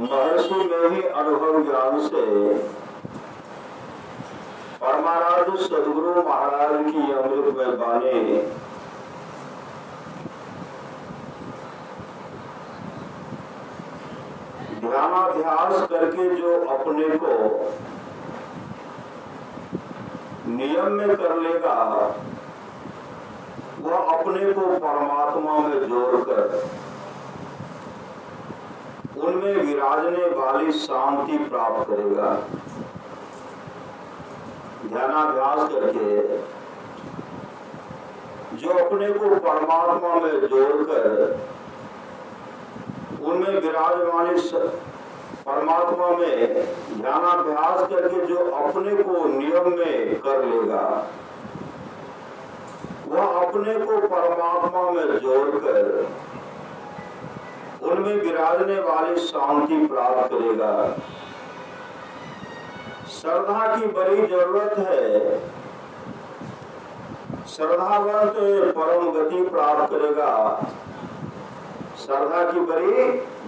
महर्षि में ही अनुभव ज्ञान से परमाराध्य सदगुरु महाराज की अमृतमय बाणी ध्यानाध्यास करके जो अपने को नियम में कर लेगा, वह अपने को परमात्मा में जोड़कर उनमें विराजने वाली शांति प्राप्त करेगा। ध्यानाभ्यास करके जो अपने को परमात्मा में जोड़कर उनमें विराजमान परमात्मा में ध्यानाभ्यास करके जो अपने को नियम में कर लेगा, वह अपने को परमात्मा में जोड़कर उनमें विराजने वाली शांति प्राप्त करेगा। श्रद्धा की बड़ी जरूरत है। श्रद्धावंत परम गति प्राप्त करेगा। श्रद्धा की बड़ी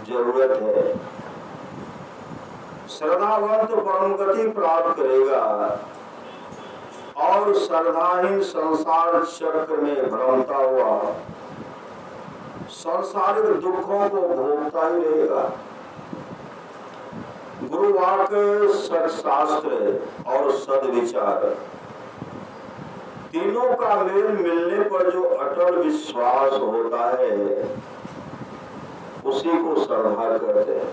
जरूरत है। श्रद्धावंत परम गति प्राप्त करेगा और श्रद्धाहीन संसार चक्र में भ्रमता हुआ सांसारिक दुखों को भोगता ही रहेगा। गुरुवाक्य, सत्शास्त्र और सद्विचार तीनों का मेल मिलने पर जो अटल विश्वास होता है, उसी को श्रद्धा कहते हैं।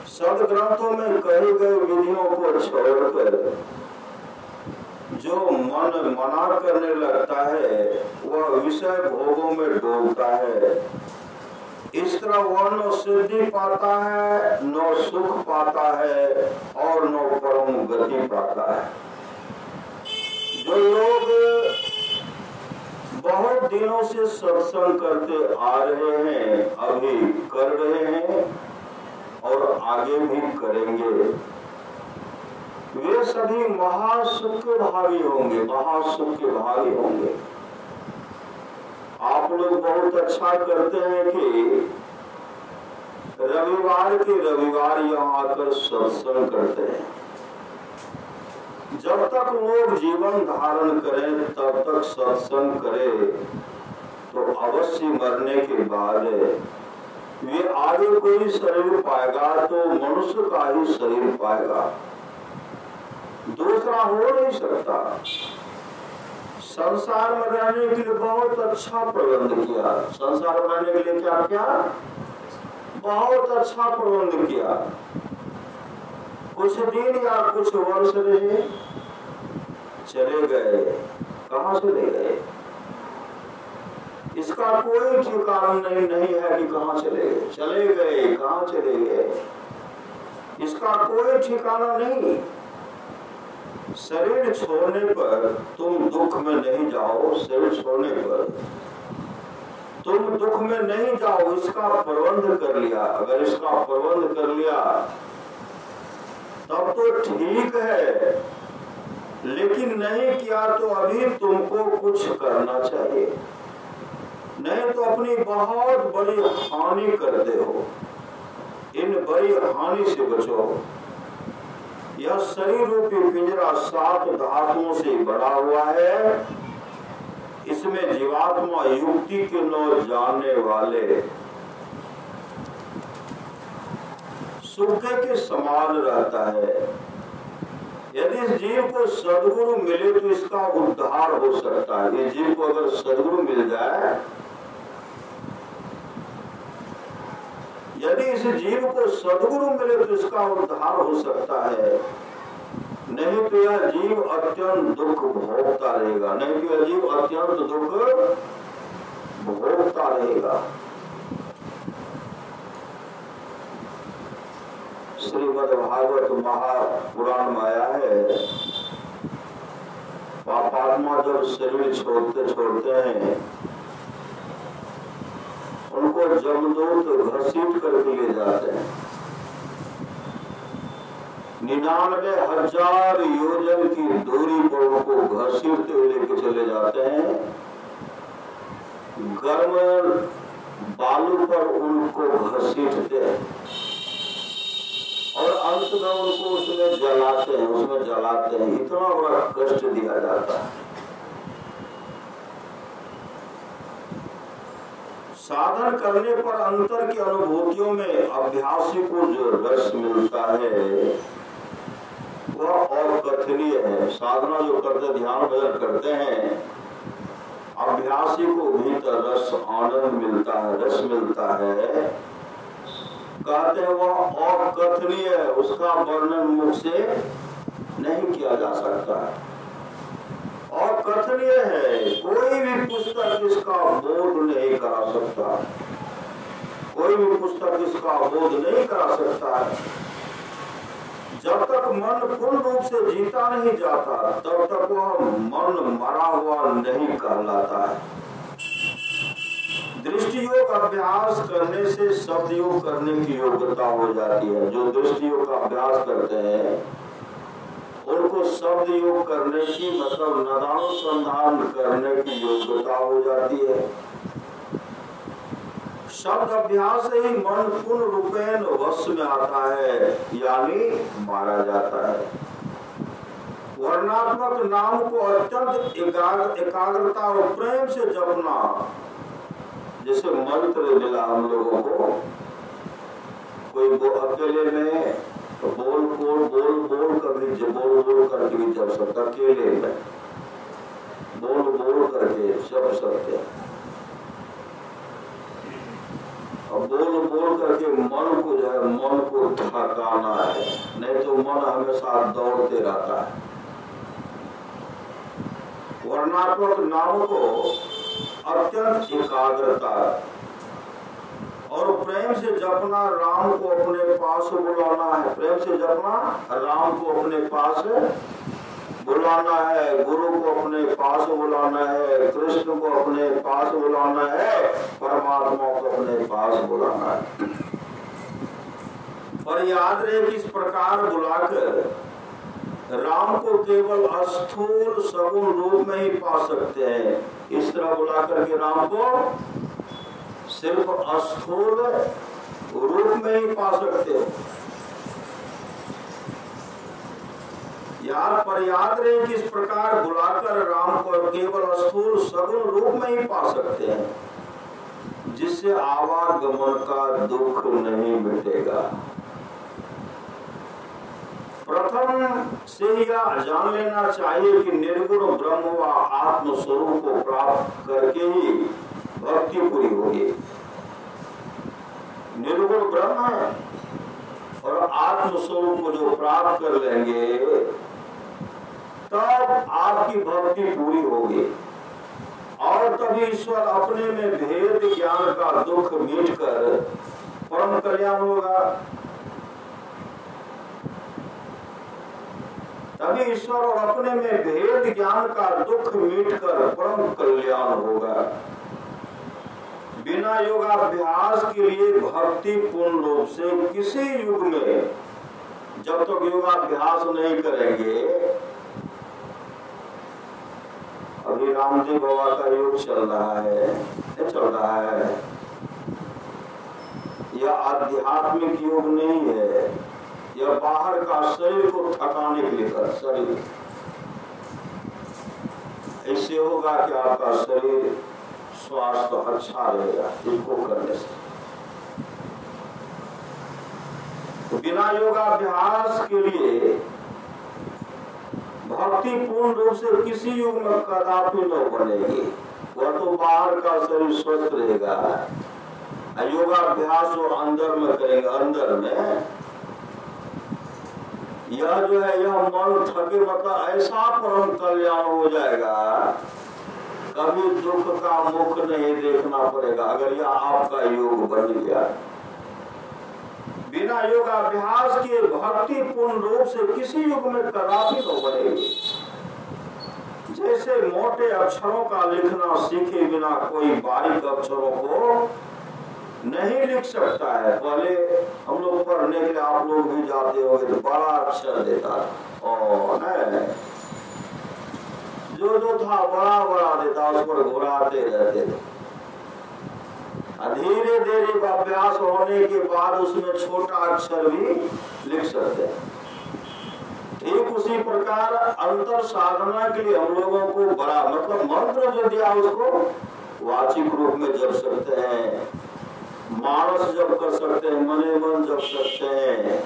सदग्रंथों में कहे गए विधियों को छोड़कर जो मन मना करने लगता है, वह विषय भोगों में डूबता है। इस तरह वह न सिद्धि पाता है, न सुख पाता है और न परम गति पाता है। जो लोग बहुत दिनों से सत्संग करते आ रहे हैं, अभी कर रहे हैं और आगे भी करेंगे, वे सभी महासुख के भागी होंगे, महासुख के भागी होंगे। आप लोग बहुत अच्छा करते हैं कि रविवार के रविवार यहाँ आकर सत्संग करते हैं। जब तक लोग जीवन धारण करें तब तक सत्संग करें, तो अवश्य मरने के बाद वे आगे कोई शरीर पाएगा तो मनुष्य का ही शरीर पाएगा, दूसरा हो नहीं सकता। संसार में रहने के लिए बहुत अच्छा प्रबंध किया। संसार में रहने के लिए क्या किया? बहुत अच्छा प्रबंध किया। कुछ दिन या कुछ वर्ष रहे, चले गए। कहाँ चले गए? इसका कोई ठिकाना नहीं है कि कहाँ चले गए। चले गए, कहाँ चले गए, इसका कोई ठिकाना नहीं। शरीर छोड़ने पर तुम दुख में नहीं जाओ। शरीर छोड़ने पर तुम दुख में नहीं जाओ, इसका प्रबंध कर लिया। अगर इसका प्रबंध कर लिया तब तो ठीक है, लेकिन नहीं किया तो अभी तुमको कुछ करना चाहिए, नहीं तो अपनी बहुत बड़ी हानि करते हो। इन बड़ी हानि से बचो। यह शरीर रूपी पिंजरा 7 धातुओं से बना हुआ है। इसमें जीवात्मा युक्ति के न जानने वाले सूखे के समान रहता है। यदि इस जीव को सदगुरु मिले तो इसका उद्धार हो सकता है। ये जीव को अगर सदगुरु मिल जाए, यदि इस जीव को सदगुरु मिले तो इसका उद्धार हो सकता है। नहीं तो यह जीव अत्यंत दुख भोगता रहेगा। नहीं तो यह जीव अत्यंत दुख भोगता रहेगा। श्रीमद् भागवत महापुराण में आया है, पापात्मा जब शरीर छोड़ते हैं, उनको जमदूत घसीट करके ले जाते हैं। 99,000 योजन की दूरी पर उनको घसीटते हुए लेके चले जाते हैं। गर्म बालू पर उनको घसीटते हैं और अंत में उनको उसमें जलाते हैं। इतना बड़ा कष्ट दिया जाता है। साधन करने पर अंतर की अनुभूतियों में अभ्यासी को जो रस मिलता है वह अकथनीय है। साधना जो करते, ध्यान भजन करते हैं, अभ्यासी को भीतर रस आनंद मिलता है, रस मिलता है। कहते हैं वह अकथनीय है, उसका वर्णन मुख से नहीं किया जा सकता। अकथनीय है, कोई भी पुस्तक इसका बोध नहीं करा सकता, कोई भी पुस्तक इसका बोध नहीं करा सकता है। जब तक मन पूर्ण रूप से जीता नहीं जाता तब तक वह मन मरा हुआ नहीं कहलाता है। दृष्टि योग अभ्यास करने से शब्द योग करने की योग्यता हो जाती है। जो दृष्टि योग का अभ्यास करते हैं उनको शब्द योग करने की, मतलब नदानुसंधान करने की योग्यता हो जाती है। शब्द अभ्यास से ही मन पूर्ण रूपेण वश में आता है, यानी मारा जाता है। वर्णात्मक नाम को अत्यंत एकाग्रता और प्रेम से जपना, जैसे मंत्र मिला हम लोगों को, कोई अकेले में बोल करके भी जप सकता, अकेले में बोल करके जप सकते हैं। और बोल करके मन को जो है, मन को थकाना है, नहीं तो मन हमेशा दौड़ते रहता है। वर्णात्मक नाम को अत्यंत एकाग्रता और प्रेम से जपना, राम को अपने पास बुलाना है। प्रेम से जपना, राम को अपने पास बुलाना है, गुरु को अपने पास बुलाना है, कृष्ण को अपने पास बुलाना है, परमात्मा को अपने पास बुलाना है। और याद रहे कि इस प्रकार बुलाकर राम को केवल स्थूल सगुण रूप में ही पा सकते हैं। इस तरह बुलाकर के राम को सिर्फ स्थूल रूप में ही पा सकते हैं। याद रहे कि इस प्रकार बुलाकर राम को केवल स्थूल सगुण रूप में ही पा सकते हैं, जिससे आवागमन का दुख नहीं मिटेगा। प्रथम से यह जान लेना चाहिए कि निर्गुण ब्रह्म व आत्म स्वरूप को प्राप्त करके ही भक्ति पूरी होगी। निर्गुण ब्रह्म और आत्म स्वरूप को जो प्राप्त कर लेंगे तब आपकी भक्ति पूरी होगी, और तभी ईश्वर अपने में भेद ज्ञान का दुख मिटकर परम कल्याण होगा। तभी ईश्वर और अपने में भेद ज्ञान का दुख मिटकर परम कल्याण होगा। बिना योगाभ्यास के लिए भक्ति पूर्ण रूप से किसी युग में, जब तक योगाभ्यास नहीं करेंगे, अभी रामदेव बाबा का योग चल रहा है, नहीं चल रहा है, यह आध्यात्मिक योग नहीं है, यह बाहर का शरीर को थकाने के लिए कर। शरीर ऐसे होगा कि आपका शरीर स्वास्थ्य अच्छा रहेगा इसको करने से। तो बिना योगाभ्यास के लिए भक्ति पूर्ण रूप से किसी युग में कदापि न बनेगी। वह तो बाहर का शरीर स्वस्थ रहेगा, योगाभ्यास वो अंदर में करेंगे। अंदर में यह जो है, यह मन थके, मतलब ऐसा परम कल्याण हो जाएगा, कभी दुख का मुख नहीं देखना पड़ेगा अगर यह आपका योग बन गया। बिना योगाभ्यास के भक्ति पूर्ण रूप से किसी युग में कदापि न बनेगी। जैसे मोटे अक्षरों का लिखना सीखे बिना कोई बारीक अक्षरों को नहीं लिख सकता है। पहले हम लोग पढ़ने के लिए, आप लोग भी जाते होंगे तो बड़ा अक्षर देता और जो था बड़ा देता, उस पर घुराते रहते थे। धीरे धीरे अभ्यास होने के बाद उसमें छोटा अक्षर भी लिख सकते हैं। ठीक उसी प्रकार अंतर साधना के लिए हम लोगों को बड़ा मतलब मंत्र जो दिया उसको वाचिक रूप में जप सकते हैं, मानस जप कर सकते हैं, मने मन जप सकते हैं।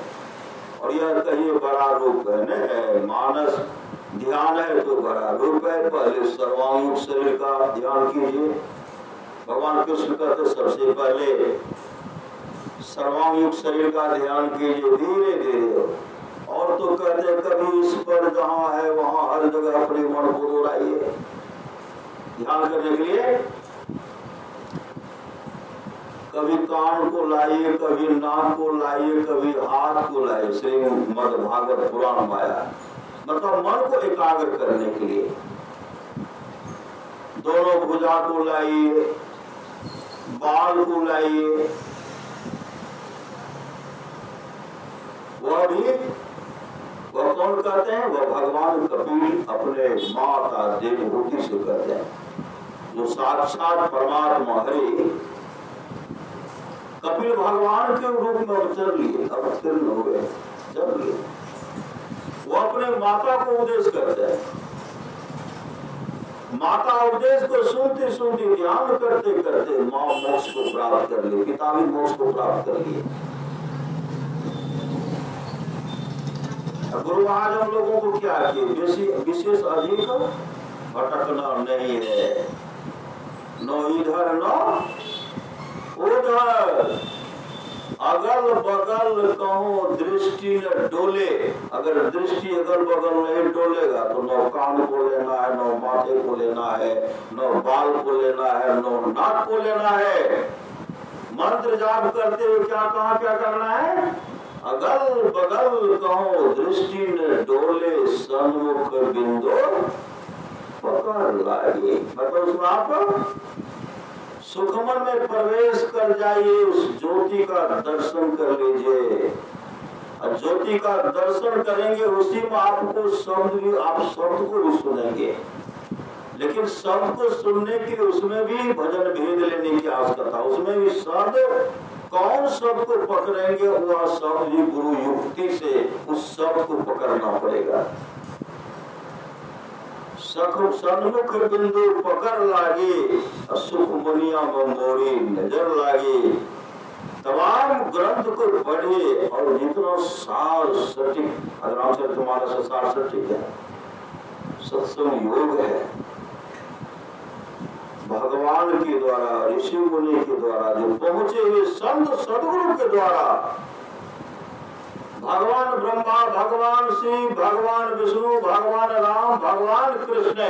और यह कहिए बड़ा रूप है न, मानस ध्यान है तो बड़ा रूप है। पहले सर्वांग शरीर का ध्यान कीजिए। भगवान कृष्ण कहते सबसे पहले सर्वांग शरीर का ध्यान कीजिए धीरे धीरे। और तो कहते कभी इस पर जहाँ है वहां हर जगह अपने मन को दोहराइए ध्यान करने के लिए। कभी कान को लाइए, कभी नाक को लाइए, कभी हाथ को लाइए। श्रीमद् भागवत पुराण माया मतलब मन को एकाग्र करने के लिए। दोनों भुजा को लाइए, बाल को लाइए। वह कौन कहते हैं? वह भगवान कपिल अपने माता देवहूति से कहते हैं, जो साक्षात परमात्मा हरि कपिल भगवान के रूप में अवतीर्ण हुए जब लिए। वो अपने माता को उपदेश करते हैं। माता उपदेश को सुनते सुनते ध्यान करते करते माँ मोक्ष को प्राप्त कर ली, पिता भी मोक्ष को प्राप्त कर लिए। गुरु महाराज हम लोगों को क्या किए? विशेष अधिक भटकना नहीं है, न इधर न उधर, अगल बगल कहो दृष्टि न डोले। अगर दृष्टि अगल बगल नहीं डोलेगा तो न कान को लेना है, न माथे को लेना है, न बाल को लेना है, न नाक को लेना है। मंत्र जाप करते हुए क्या कहा क्या करना है? अगल बगल कहो दृष्टि न डोले, सन्मुख बिंदु पकड़ लागे। मतलब उसमें आप सुखमन में प्रवेश कर जाइए, उस ज्योति का दर्शन कर लीजिए। और ज्योति का दर्शन करेंगे उसी में आपको आप शब्द को भी सुनेंगे। लेकिन शब्द को सुनने के लिए उसमें भी भजन भेद लेने की आवश्यकता। उसमें भी शब्द कौन शब्द को पकड़ेंगे, वह शब्द भी गुरु युक्ति से उस शब्द को पकड़ना पड़ेगा। सन्मुख बिंदु पकड़ लागे, सुख मुनिया मोरी नजर लागे। तमाम ग्रंथ को पढ़े और जितना सार सटीक, रामचरितमानस सार सटीक है, सत्संग योग है। भगवान के द्वारा, ऋषि मुनि के द्वारा, जो पहुंचे हुए संत सदगुरु के द्वारा, भगवान ब्रह्मा, भगवान शिव, भगवान विष्णु, भगवान राम, भगवान कृष्ण,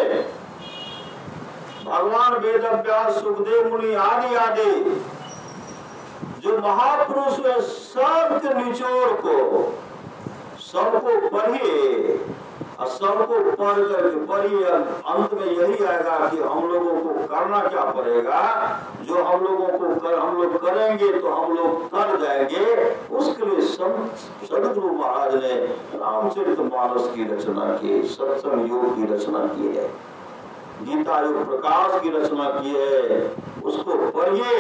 भगवान वेद व्यास, सुखदेव मुनि आदि आदि जो महापुरुष है, सबके निचोड़ को सबको पढ़िए और सबको पढ़ करके पढ़िए। अंत में यही आएगा कि हम लोगों को करना क्या पड़ेगा। जो हम लोगों को हम लोग करेंगे तो हम लोग कर जाएंगे। उसके लिए सदगुरु महाराज ने रामचरितमानस की रचना की, सत्संग योग की रचना की है, गीता योग प्रकाश की रचना की है। उसको पढ़िए,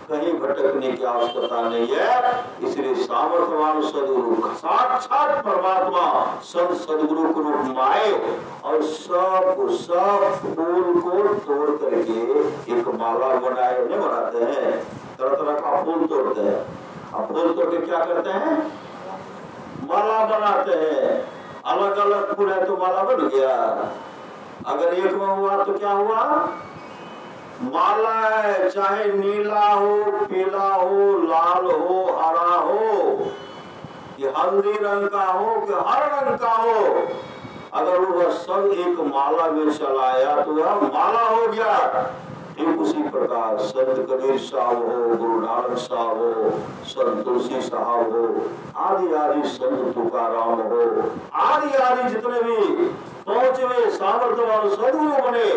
कहीं भटकने की आवश्यकता नहीं है। इसलिए सामर्थ्यवान सदगुरु साक्षात परमात्मा संत सदगुरु के रूप में आए और सब फूल को तोड़ करके एक माला बनाए। नहीं बनाते हैं, तरह तरह का फूल तोड़ते हैं। अब फूल तोड़ के क्या करते हैं? माला बनाते हैं। अलग अलग फूल है तो माला बन गया। अगर एक में हुआ तो क्या हुआ? माला है, चाहे नीला हो, पीला हो, लाल हो, हरा हो, कि हल्दी रंग का हो कि हर रंग का हो, अगर वह सब एक माला में चलाया तो वह माला हो गया। ठीक उसी प्रकार संत कबीर साहब हो, गुरु नानक साहब हो, संत तुलसी साहब हो, आदि आदि संत तुकाराम हो, आदि आदि जितने भी पहुंचे हुए सामर्थ्यवान सदगुरु बने,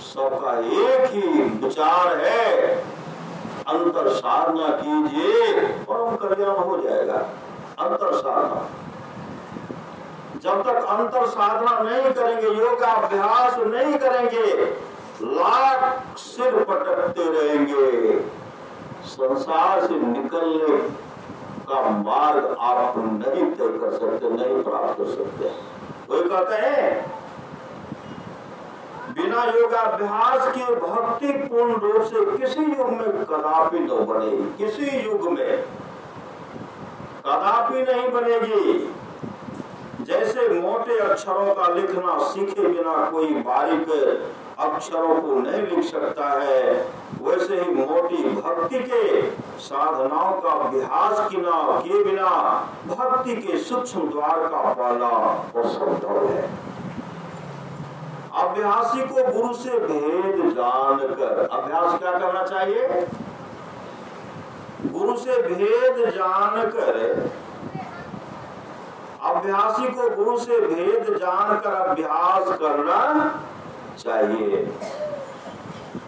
सबका एक ही विचार है, अंतर साधना कीजिए परम कल्याण हो जाएगा। अंतर साधना, जब तक अंतर साधना नहीं करेंगे, योग अभ्यास नहीं करेंगे, लाख सिर पटकते रहेंगे, संसार से निकलने का मार्ग आप नहीं तय कर सकते, नहीं प्राप्त कर सकते। कोई कहते हैं बिना योगाभ्यास के भक्ति पूर्ण रूप से किसी युग में कदापि न बनेगी, किसी युग में कदापि नहीं बनेगी। जैसे मोटे अक्षरों का लिखना सीखे बिना कोई बारीक अक्षरों को नहीं लिख सकता है, वैसे ही मोटी भक्ति के साधनाओं का अभ्यास किए बिना भक्ति के सूक्ष्म द्वार का पाना असंभव है। अभ्यासी को गुरु से भेद जानकर, अभ्यास क्या करना चाहिए? गुरु से भेद जानकर, अभ्यासी को गुरु से भेद जानकर अभ्यास करना चाहिए।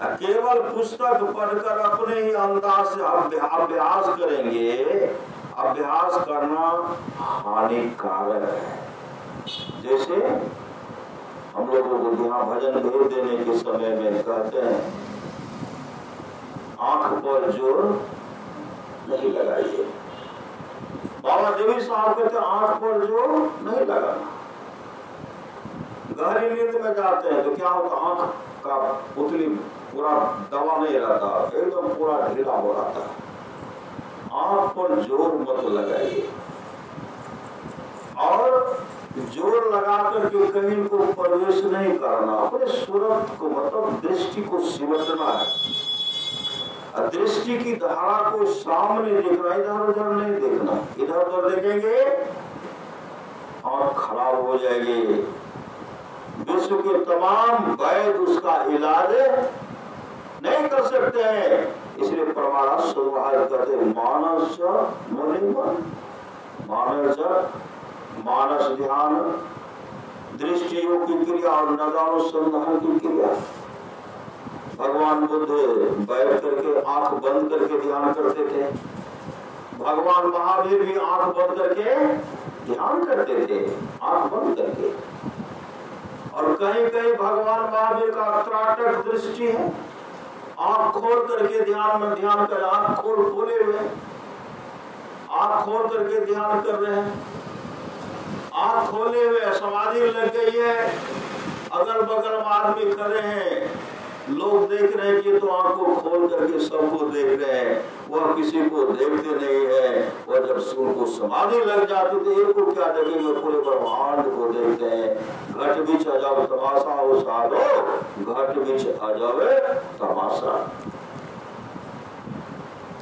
केवल पुस्तक पढ़कर अपने ही अंदाज से अभ्यास करेंगे, अभ्यास करना हानिकारक है। जैसे हम लोगों को यहाँ भजन भेद देने के समय में कहते हैं आंख पर जोर नहीं लगाइए। बाबा देवी साहब कहते हैं आंख पर जोर नहीं लगाना। गहरी नींद में जाते हैं तो क्या होता, आंख का पुतली पूरा दबा नहीं रहता, एकदम पूरा ढीला हो रहा था। आंख पर जोर मत लगाइए, और जोर लगा करके कहीं को प्रवेश नहीं करना। अपने सूरत को मतलब दृष्टि को सिमटना है। दृष्टि की धारा को सामने देखना, इधर उधर नहीं देखना। इधर उधर देखेंगे आंख खराब हो जाएगी। विश्व के तमाम वैद्य उसका इलाज नहीं कर सकते हैं। इसलिए परमार्थ कहते मानस मानस ध्यान, दृष्टि योग की क्रिया और नदानुसंधान की क्रिया। भगवान बुद्ध बैठ करके आंख बंद करके ध्यान करते थे। भगवान महावीर भी आंख बंद करके ध्यान करते थे, आंख बंद करके। और कहीं कहीं भगवान महावीर का त्राटक दृष्टि है, आंख खोल करके ध्यान कर, आंख खोले हुए, आंख खोल करके ध्यान कर रहे हैं। आंख खोले हुए समाधि लग गई है, अगल बगल में आदमी खड़े हैं, लोग देख रहे हैं कि तो आंख को खोल करके सबको देख रहे हैं, वह किसी को देखते नहीं है। वह जब उनको समाधि लग जाती तो एक को क्या देखेंगे, पूरे ब्रह्मांड को देखते हैं। घट बीच अजब तमाशा हो साधो, घट बीच अजब तमाशा।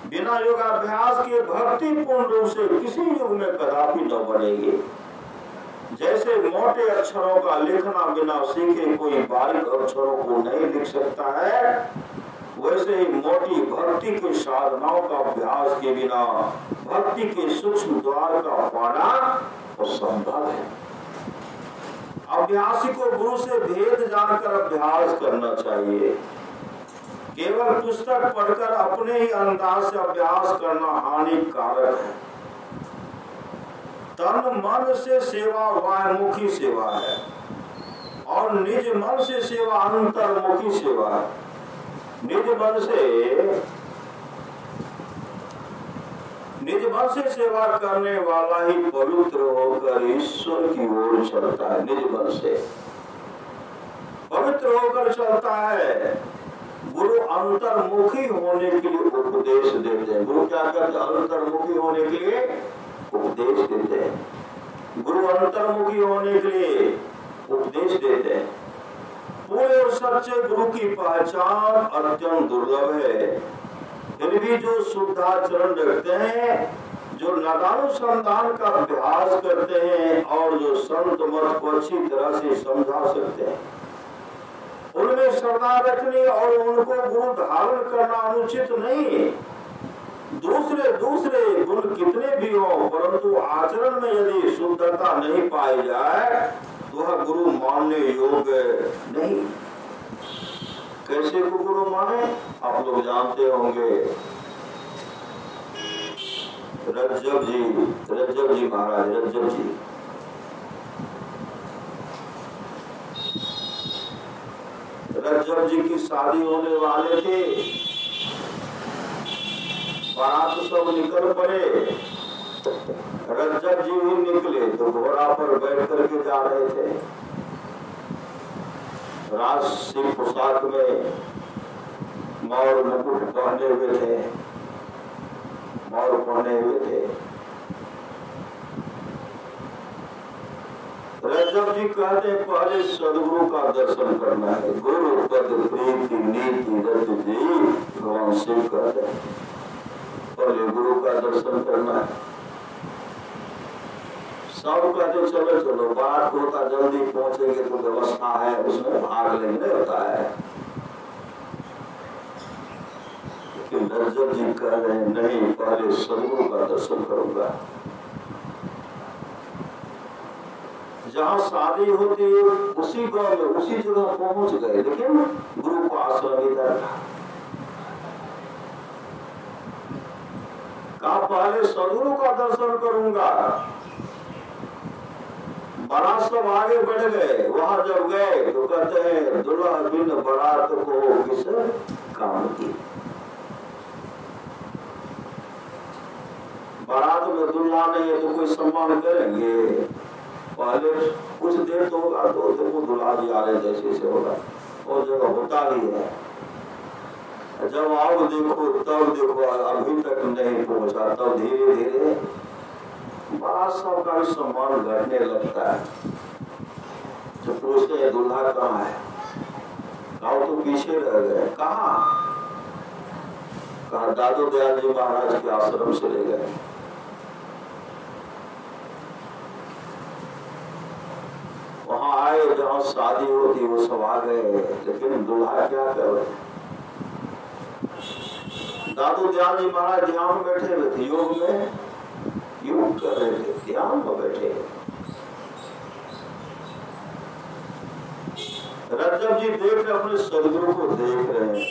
बिना योगाभ्यास के भक्ति पूर्ण रूप से किसी युग में कदापि न बनेगी। जैसे मोटे अक्षरों का लिखना बिना सीखे कोई बारीक अक्षरों को नहीं लिख सकता है, वैसे ही मोटी भक्ति के साधनाओं का अभ्यास के बिना भक्ति के सूक्ष्म द्वार का पाना असंभव है। अभ्यासी को गुरु से भेद जानकर अभ्यास करना चाहिए। केवल पुस्तक पढ़कर अपने ही अंदाज से अभ्यास करना हानिकारक है। तन मन से सेवा बाह्यमुखी सेवा है, और निज मन से सेवा अंतर्मुखी सेवा है। निज मन से सेवा करने वाला ही पवित्र होकर ईश्वर की ओर चलता है। निज मन से पवित्र होकर चलता है। गुरु अंतर्मुखी होने के लिए उपदेश देते हैं। गुरु क्या करते हैं? अंतर्मुखी होने के लिए उपदेश देते हैं। गुरु अंतर्मुखी होने के लिए उपदेश देते हैं। पूरे और सच्चे गुरु की पहचान अत्यंत दुर्लभ है। फिर भी जो शुद्धाचरण रखते हैं, जो नदानुसंधान का अभ्यास करते हैं, और जो संत मत को अच्छी तरह से समझा सकते हैं, उनमें श्रद्धा रखनी और उनको गुरु धारण करना अनुचित नहीं। दूसरे गुण कितने भी हो, परंतु आचरण में यदि शुद्धता नहीं पाई जाए तो वह गुरु मानने योग्य नहीं। कैसे को गुरु माने आप लोग जानते होंगे। रज्जब जी महाराज, रज्जब जी रज्जब जी की शादी होने वाले थे, बारात सब निकल पड़े, रज्जब जी भी निकले तो घोड़ा पर बैठ करके जा रहे थे, राजसी पोशाक में मौर मुकुट पहने हुए थे, मौर पहने हुए थे। रज्जब जी कहते हैं पहले सदगुरु का दर्शन करना है, गुरु पद प्रीति नीति रज जी, भगवान शिव कहते हैं पहले गुरु का दर्शन करना है। सब कहते चलो चलो बात होता जल्दी पहुंचेंगे तो व्यवस्था है उसमें भाग लेने होता है, लेकिन रज्जब जी कह रहे हैं नहीं पहले सदगुरु का दर्शन करूंगा। जहाँ शादी होती है उसी गांव में उसी जगह पहुंच गए, लेकिन गुरु को आश्रम इधर था। कहा पहले सदगुरु का दर्शन करूंगा। बारात सब आगे बढ़ गए, वहां जब गए तो कहते हैं दुल्हा बिन बारात को किस काम की। बारात में दुल्हा नहीं है तो कोई सम्मान करेंगे, पहले कुछ देर तो होगा तो देखो दुल्हा जी आ रहे जैसे से होगा, और जगह होता भी है। जब आओ देखो तब देखो अभी तक नहीं पहुंचा, तब धीरे धीरे बारात सब का भी सम्मान घटने लगता है। जो पूछते हैं दुल्हा कहाँ है, कहा तो पीछे रह गए, कहा दादू दयाल जी महाराज के आश्रम से ले गए। वहां आए जहाँ शादी होती वो सब आ गए, लेकिन दुल्हा क्या कर रहे, दादू दयाल जी महाराज ध्यान में बैठे हुए थे, योग में योग कर रहे थे, ध्यान में बैठे। रज्जब जी देख रहे अपने सदगुरु को देख रहे हैं,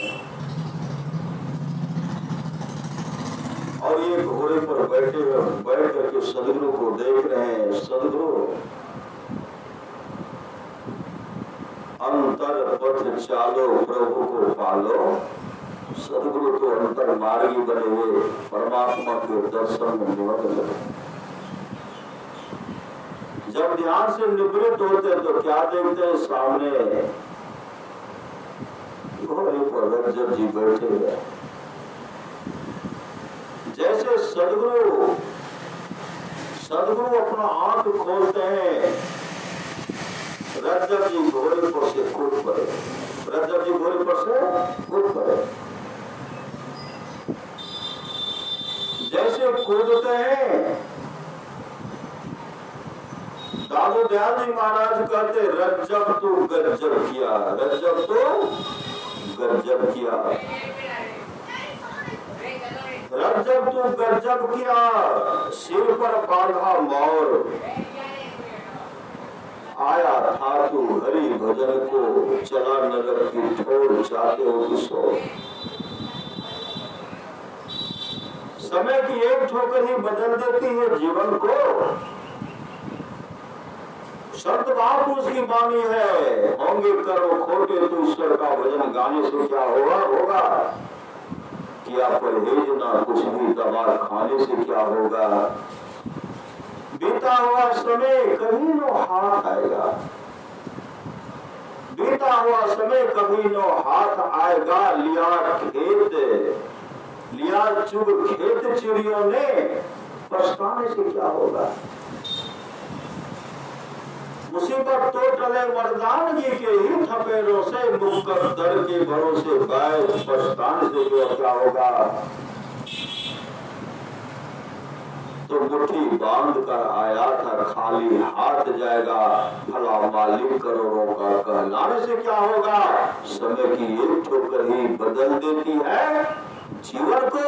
और ये घोड़े पर बैठ करके सदगुरु को देख रहे हैं। सदगुरु अंतर पथ चालो प्रभु को पालो, सदगुरु तो अंतर मार्गी बने हुए परमात्मा के दर्शन में निमग्न लगे। जब ध्यान से निवृत्त होते तो क्या देखते हैं, सामने घोड़े पर रज्जब जी बैठे हुए। जैसे सदगुरु अपना आंख खोलते हैं, रज्जब जी घोड़े पर से कूद पड़े, रज्जब जी घोड़े पर से कूद पड़े। जैसे कूदते हैं दादू दयाल जी महाराज कहते रज्जब तो गज्जब किया, रज्जब तो गज्जब किया, रज्जब तो गज्जब किया। सिर पर बांधा मौर, आया था तू हरि भजन को, चला नगर की ठोर, चाहते हो किसको। समय की एक ठोकर ही बदल देती है जीवन को। संत महापुरुष की वाणी है, होंगे करो खोटे तो ईश्वर का भजन गाने से क्या होगा, किया परहेज ना कुछ भी दवा खाने से क्या होगा। बीता हुआ समय कभी नो हाथ आएगा, बीता हुआ समय कभी नो हाथ आएगा। लिया चुग खेत चिड़ियों ने, पछताने से क्या होगा। मुसीबत तो टले मर्दानगी के ही थपेड़ों से, मुक्कर दर के भरोसे बैठ, पछताने से क्या होगा। तो मुट्ठी बांध कर आया था, खाली हाथ जाएगा, भला मालिक करोड़ों का कहलाने से क्या होगा। समय की एक ठोकर ही बदल देती है जीवन को,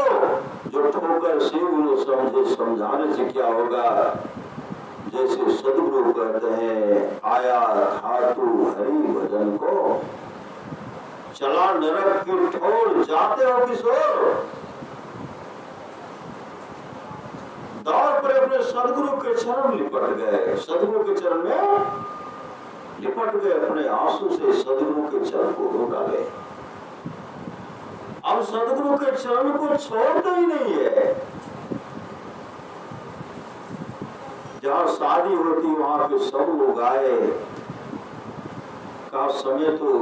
जो ठोकर से उन्हें समझे समझाने से क्या होगा। जैसे सदगुरु कहते हैं आया था तू हरि भजन को, चला नरक की ठोर, जाते हो किस ओर। दौड़ पर अपने सदगुरु के चरण लिपट गए, सदगुरु के चरण में लिपट गए अपने आंसू से, सदगुरु के चरण को धो डाले। अब सदगुरु के चरण को छोड़ते ही नहीं है। जहां शादी होती वहां पे सब लोग आए, का समय तो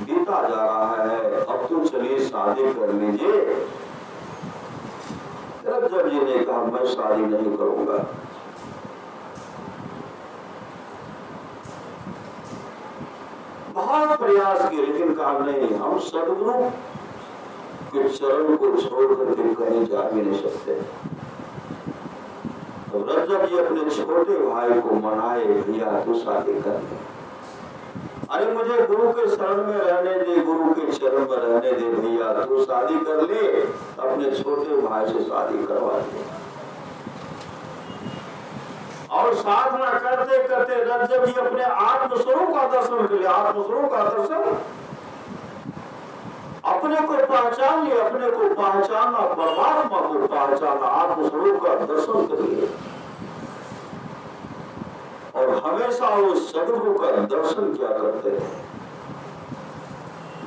बीता जा रहा है, अब तो चलिए शादी कर लीजिए। रज्जब जी ने कहा मैं शादी नहीं करूंगा। बहुत प्रयास किए लेकिन कहा नहीं, हम सदगुरु के चरण को छोड़ करके कहीं जा भी नहीं सकते। तो रज्जब जी अपने छोटे भाई को मनाए, भैया तू शादी कर ले। अरे मुझे गुरु के शरण में रहने दे, गुरु के चरण में रहने दे भैया, तू शादी कर ले। अपने छोटे भाई से शादी करवा दे। और साधना करते करते रज्जब जी अपने आत्मस्वरूप का दर्शन कर लिया। आत्मस्वरूप का दर्शन, अपने को पहचान लिया, अपने को पहचाना, परमात्मा को पहचाना, आत्मस्वरूप का दर्शन कर लिया। और हमेशा वो सदगुरु का दर्शन क्या करते थे।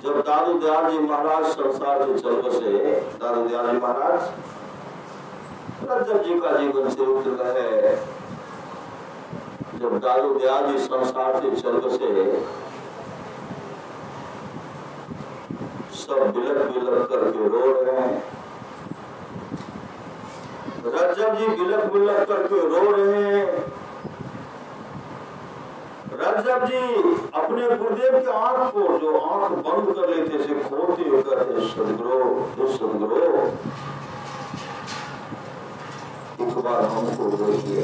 जब दादू दयाल जी महाराज संसार से चल बसे, दादू दयाल जी महाराज, रज्जब जी का जीवन चरित्र है। जब दादू दयाल जी संसार से चल बसे, सब बिलक बिलक करके रो रहे हैं। रज्जब जी बिलक बिलक करके रो रहे हैं। रज्जब जी अपने गुरुदेव की आंख को, जो आंख बंद कर लेते थे, खोलते हुए कहते सदगुरु, सदगुरु एक बार हमको देखिए।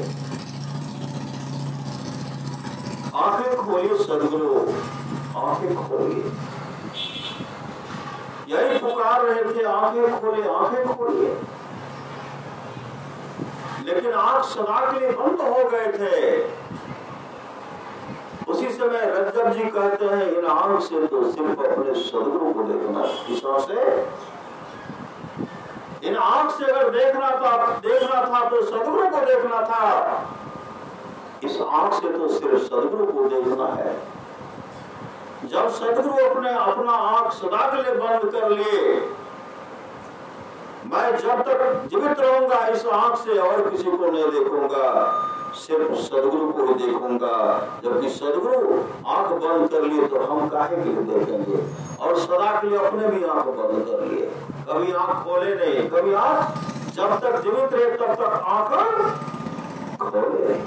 आंखें खोलिए सदगुरु, आंखें खोलिए। यही पुकार रहे थे, आंखें खोलिए, आंखें खोलिए। लेकिन आंख सदा के लिए बंद हो गए थे। उसी समय रज्जब जी कहते हैं इन आंख से तो सिर्फ अपने सदगुरु को देखना। इस आंख से, इन आंख से अगर देखना था तो सदगुरु को देखना था। इस आंख से तो सिर्फ सदगुरु को देखना है। जब सदगुरु अपना आंख सदा के लिए बंद कर लिए, मैं जब तक जीवित रहूंगा इस आंख से और किसी को नहीं देखूंगा, सिर्फ सदगुरु को ही देखूंगा। जबकि सदगुरु आंख बंद कर लिए तो हम काहे के लिए देखेंगे। और सदा के लिए अपने भी आंख बंद कर लिए, कभी आंख खोले नहीं। कभी आंख जब तक जीवित रहे तब तक आंख खोले।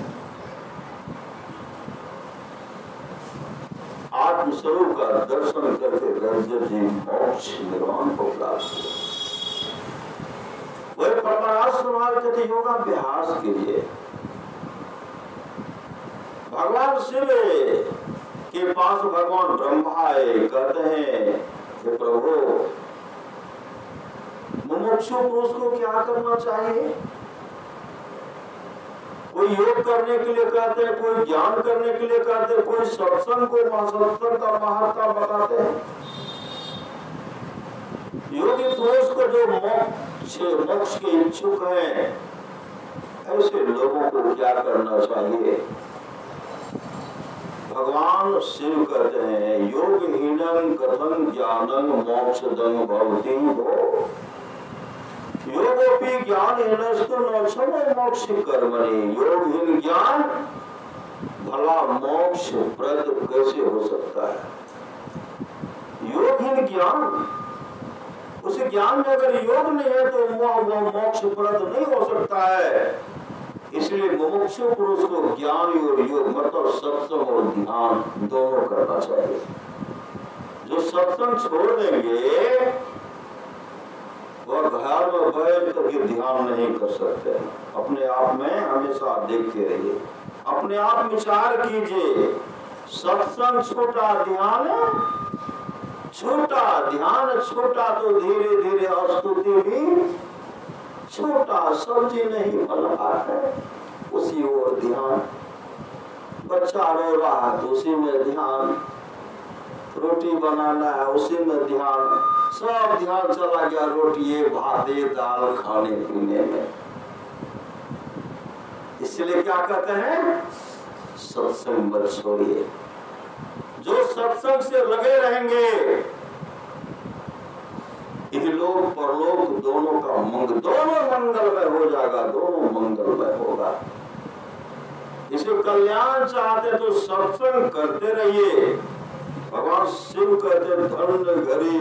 आत्मस्वरूप का दर्शन करके रज्जब जी मोक्ष निर्वाण को प्राप्त हुए। वही परमाराष्ट्र के योगाभ्यास के लिए भगवान शिव के पास भगवान ब्रह्मा आए, कहते हैं हे प्रभु, मुमुक्षु पुरुष को क्या करना चाहिए। कोई योग करने के लिए कहते हैं, कोई ज्ञान करने के लिए कहते हैं, कोई सत्संग को सत्संग का महत्ता बताते हैं। योगी पुरुष को जो मोक्ष के इच्छुक हैं, ऐसे लोगों को क्या करना चाहिए। भगवान शिव कहते हैं योगहीनं कथं ज्ञानं मोक्षदं भवति भो। योगोपि ज्ञानहीनस्तु न क्षमो मोक्ष कर्मणि। योगहीन ज्ञान भला मोक्ष प्रद कैसे हो सकता है। योगहीन ज्ञान, उस ज्ञान में अगर योग नहीं है तो वो मोक्ष प्रद नहीं हो सकता है। इसलिए मुमुक्षु पुरुष को ज्ञान और योग मतलब सत्संग और ध्यान दोनों करना चाहिए। जो सत्संग छोड़ देंगे वह घर में बैठ करके ध्यान नहीं कर सकते। अपने आप में हमेशा देखते रहिए, अपने आप विचार कीजिए। सत्संग छोटा, ध्यान छोटा, ध्यान छोटा तो धीरे धीरे स्तुति भी छोटा। सब्जी नहीं बना है उसी ओर ध्यान, बच्चा रो रहा है तो उसी में ध्यान, रोटी बनाना है उसी में ध्यान, सब ध्यान चला गया रोटी भात दाल खाने पीने में। इसलिए क्या कहते हैं सत्संग मत छोड़िए। जो सत्संग से लगे रहेंगे इहलोक परलोक दोनों का दोनों मंगलमय हो जाएगा, दोनों मंगलमय होगा। इसे कल्याण चाहते तो सत्संग करते रहिए। भगवान शिव कहते धन्य घड़ी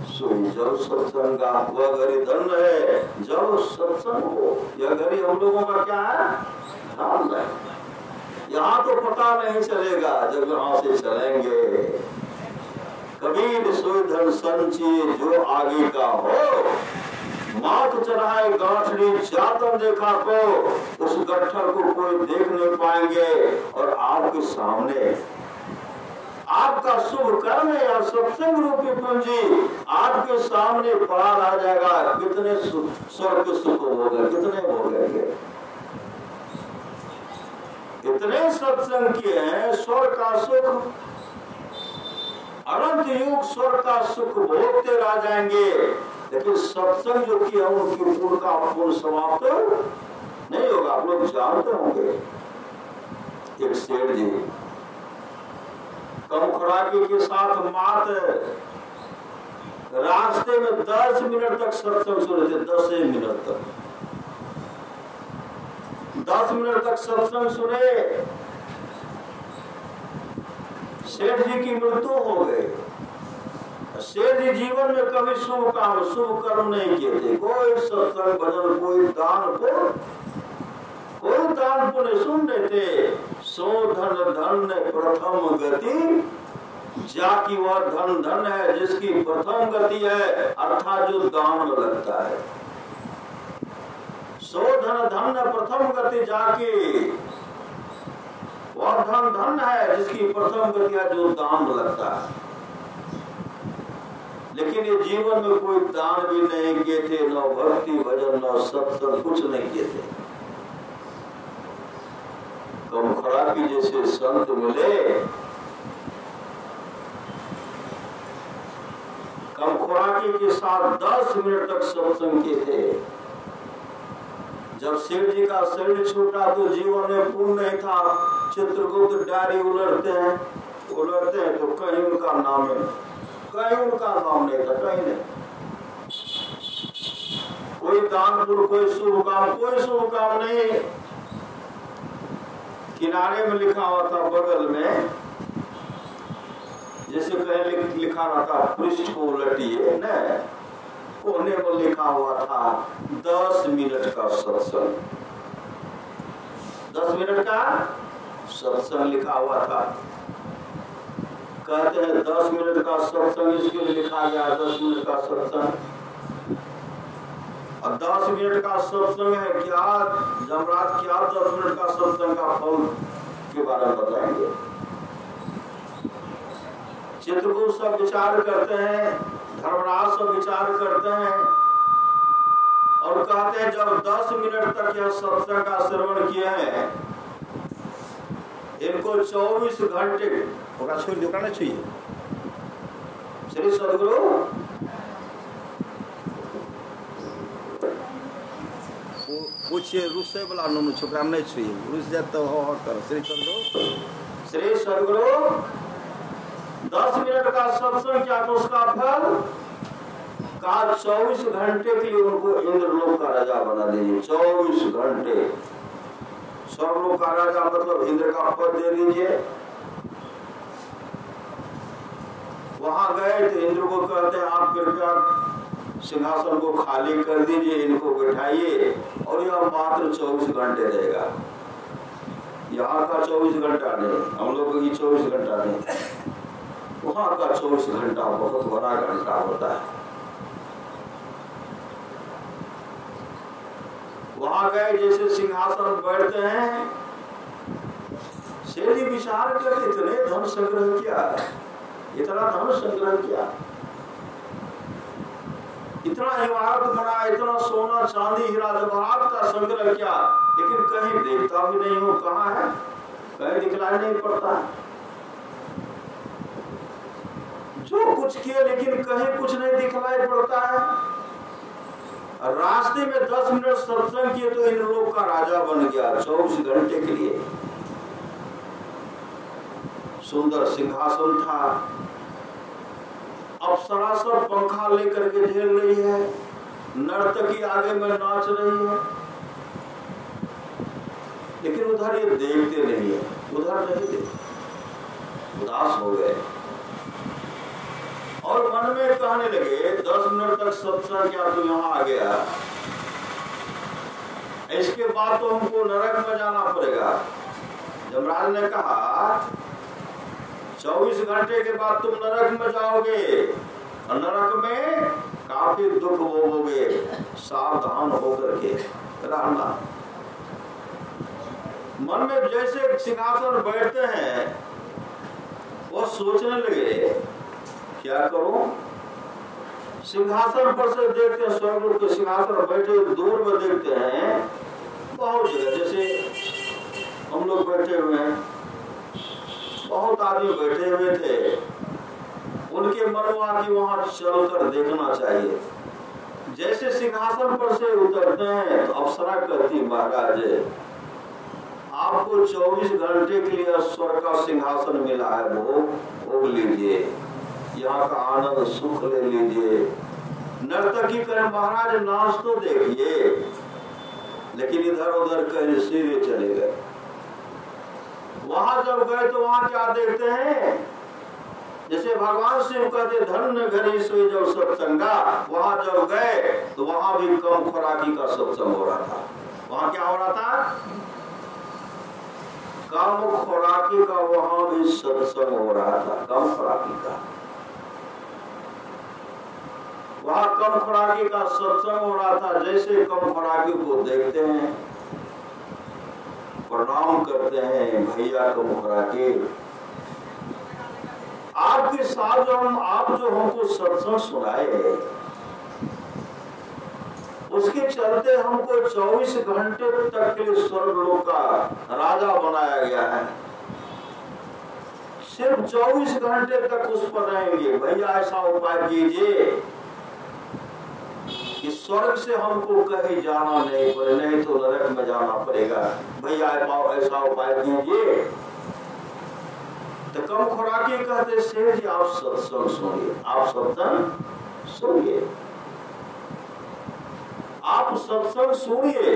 सोई जब सत्संगा, वह घड़ी धन्य है जब सत्संग हो। यह घड़ी हम लोगों का क्या है? ध्यान है। यहाँ तो पता नहीं चलेगा जब यहाँ से चलेंगे। कबीर सोई धन संचिए जो आगे का हो, मात चढ़ाए गांठड़ी जातन देखा को, उस गट्ठर को कोई देख नहीं पाएंगे। और आपके सामने आपका शुभ कर्म या सत्संग रूपी पूंजी आपके सामने पड़ा रह जाएगा। कितने स्वर्ग सुख हो गए, कितने हो गए। इतने सत्संग किए हैं, स्वर्ग का सुख अनंत युग स्वर्ग का सुख भोगते रह जाएंगे। लेकिन सत्संग जो किया उनकी पुण्य का पुण्य समाप्त नहीं होगा। आप लोग जानते होंगे एक सेठ जी कम खुराकी के साथ मात रास्ते में 10 मिनट तक सत्संग सुने थे। 10 मिनट तक 10 मिनट तक सत्संग सुने। सेठ जी की मृत्यु हो गई। सेठ जी जीवन में कभी शुभ काम शुभ कर्म नहीं किए थे। कोई सत्संग भजन कोई दान पुण्य सुन रहे थे। सो धन धन प्रथम गति, जाकी वह धन धन है जिसकी प्रथम गति है, अर्थात जो दान में लगता है। सो धन धन प्रथम गति जाकी वह धन धन है जिसकी प्रथम गति है, जो दान में लगता है। लेकिन ये जीवन में कोई दान भी नहीं किए थे, न भक्ति भजन न सत्संग, कुछ नहीं किए थे। कम खराबी जैसे संत मिले, कम खुराकी के साथ 10 मिनट तक सत्संग किए थे। जब सेठ जी का शरीर छूटा तो जीवन में पुण्य नहीं था। चित्रगुप्त डायरी उलटते हैं तो कहीं उनका नाम है, कहीं उनका नाम नहीं था, कहीं नहीं। कोई दानपुर, कोई शुभ काम नहीं। किनारे में लिखा हुआ था, बगल में जैसे कहीं लिखा हुआ था पृष्ठ को उलटिए न, कोने में लिखा हुआ था 10 मिनट का सत्संग। 10 मिनट का सत्संग लिखा हुआ था। कहते हैं 10 मिनट का सत्संग इसके लिए लिखा गया। 10 मिनट का सत्संग और 10 मिनट का सत्संग है क्या? जमराज क्या 10 मिनट का सत्संग का फल के बारे में बताएंगे। चित्रगुप्त सब विचार करते हैं, धर्मराज सब विचार करते हैं और कहते हैं जब 10 मिनट तक यह सत्संग का श्रवण किए हैं, इनको 24 घंटे छोड़ दो करना चाहिए। श्री सदगुरु पूछिए रुसे वाला नो छोकरा नहीं छुए, रुस जाए तो हो कर। श्री सदगुरु 10 मिनट का सत्संग क्या तो उसका फल का 24 घंटे के लिए उनको इंद्रलोक का राजा बना दीजिए। 24 घंटे स्वर्गलोक का राजा मतलब इंद्र का पद दे दीजिए। वहां गए तो इंद्र को कहते हैं आप कृपया सिंहासन को खाली कर दीजिए, इनको बिठाइए और यह मात्र 24 घंटे रहेगा। यहाँ का 24 घंटा नहीं, हम लोग की 24 घंटा नहीं, वहां का 24 घंटा बहुत बड़ा घंटा होता है। वहां गए जैसे सिंहासन बैठते हैं, शेरी विचार करके इतने धन संग्रह किया, इतना धन संग्रह किया, इतना इमारत बना, इतना सोना चांदी हीरा जवाहरात का संग्रह किया, लेकिन कहीं देखता भी नहीं हो कहाँ है, कहीं दिखलाई नहीं पड़ता। जो कुछ किए लेकिन कहीं कुछ नहीं दिखलाई पड़ता है। रास्ते में 10 मिनट सत्संग किए तो इन लोग का राजा बन गया 24 घंटे के लिए। सुंदर सिंहासन था। अप्सरा सब पंखा लेकर के झेल रही है, नर्तकी आगे में नाच रही है, लेकिन उधर ये देखते नहीं है, उधर नहीं देखते, उदास हो गए और मन में कहने लगे 10 मिनट तक सत्संग क्या तू यहाँ आ गया, इसके बाद तो हमको नरक में जाना पड़ेगा। यमराज ने कहा 24 घंटे के बाद तुम नरक में जाओगे और नरक में काफी दुख भोगोगे, सावधान होकर के रहना। मन में जैसे सिंहासन बैठते हैं वो सोचने लगे क्या करूं। सिंहासन पर से देखते हैं, स्वर्गलोक के सिंहासन पर बैठे दूर में देखते हैं बहुत जगह, जैसे हम लोग बैठे हुए हैं, बहुत आदमी बैठे हुए थे, उनके मन हुआ कि वहां चलकर देखना चाहिए। जैसे सिंहासन पर से उतरते हैं तो अप्सरा कहती महाराज आपको 24 घंटे के लिए स्वर्ग का सिंहासन मिला है, वो भोग लीजिए, यहाँ का आनंद सुख ले लीजिए। नर्तकी करें महाराज नाच तो देखिए, लेकिन इधर उधर कहीं सीधे चले गए। वहां जब गए तो वहां क्या देखते हैं, जैसे भगवान शिव कहते धन्य घरी सोई जब सत्संगा, वहां जब गए तो वहां भी कम खुराकी का सत्संग हो रहा था। वहां क्या हो रहा था, कम खुराकी का वहां भी सत्संग हो रहा था, कम खुराकी का। वहां कम खुराकी का सत्संग हो रहा था। जैसे कम खुराकी को देखते हैं, प्रणाम करते हैं, भैया कम खुराकी, आपके साथ जो आप जो हमको सत्संग सुनाए उसके चलते हमको 24 घंटे तक के लिए स्वर्गलोक का राजा बनाया गया है। सिर्फ 24 घंटे तक उस पर रहेंगे। भैया ऐसा उपाय कीजिए कि स्वर्ग से हमको कहीं जाना नहीं पड़े, नहीं तो नरक में जाना पड़ेगा। भैया ऐसा उपाय कीजिए। तो कम खुराकी कहते सेठ जी आप सत्संग सुनिए, आप सत्संग सुनिए, आप सत्संग सुनिए।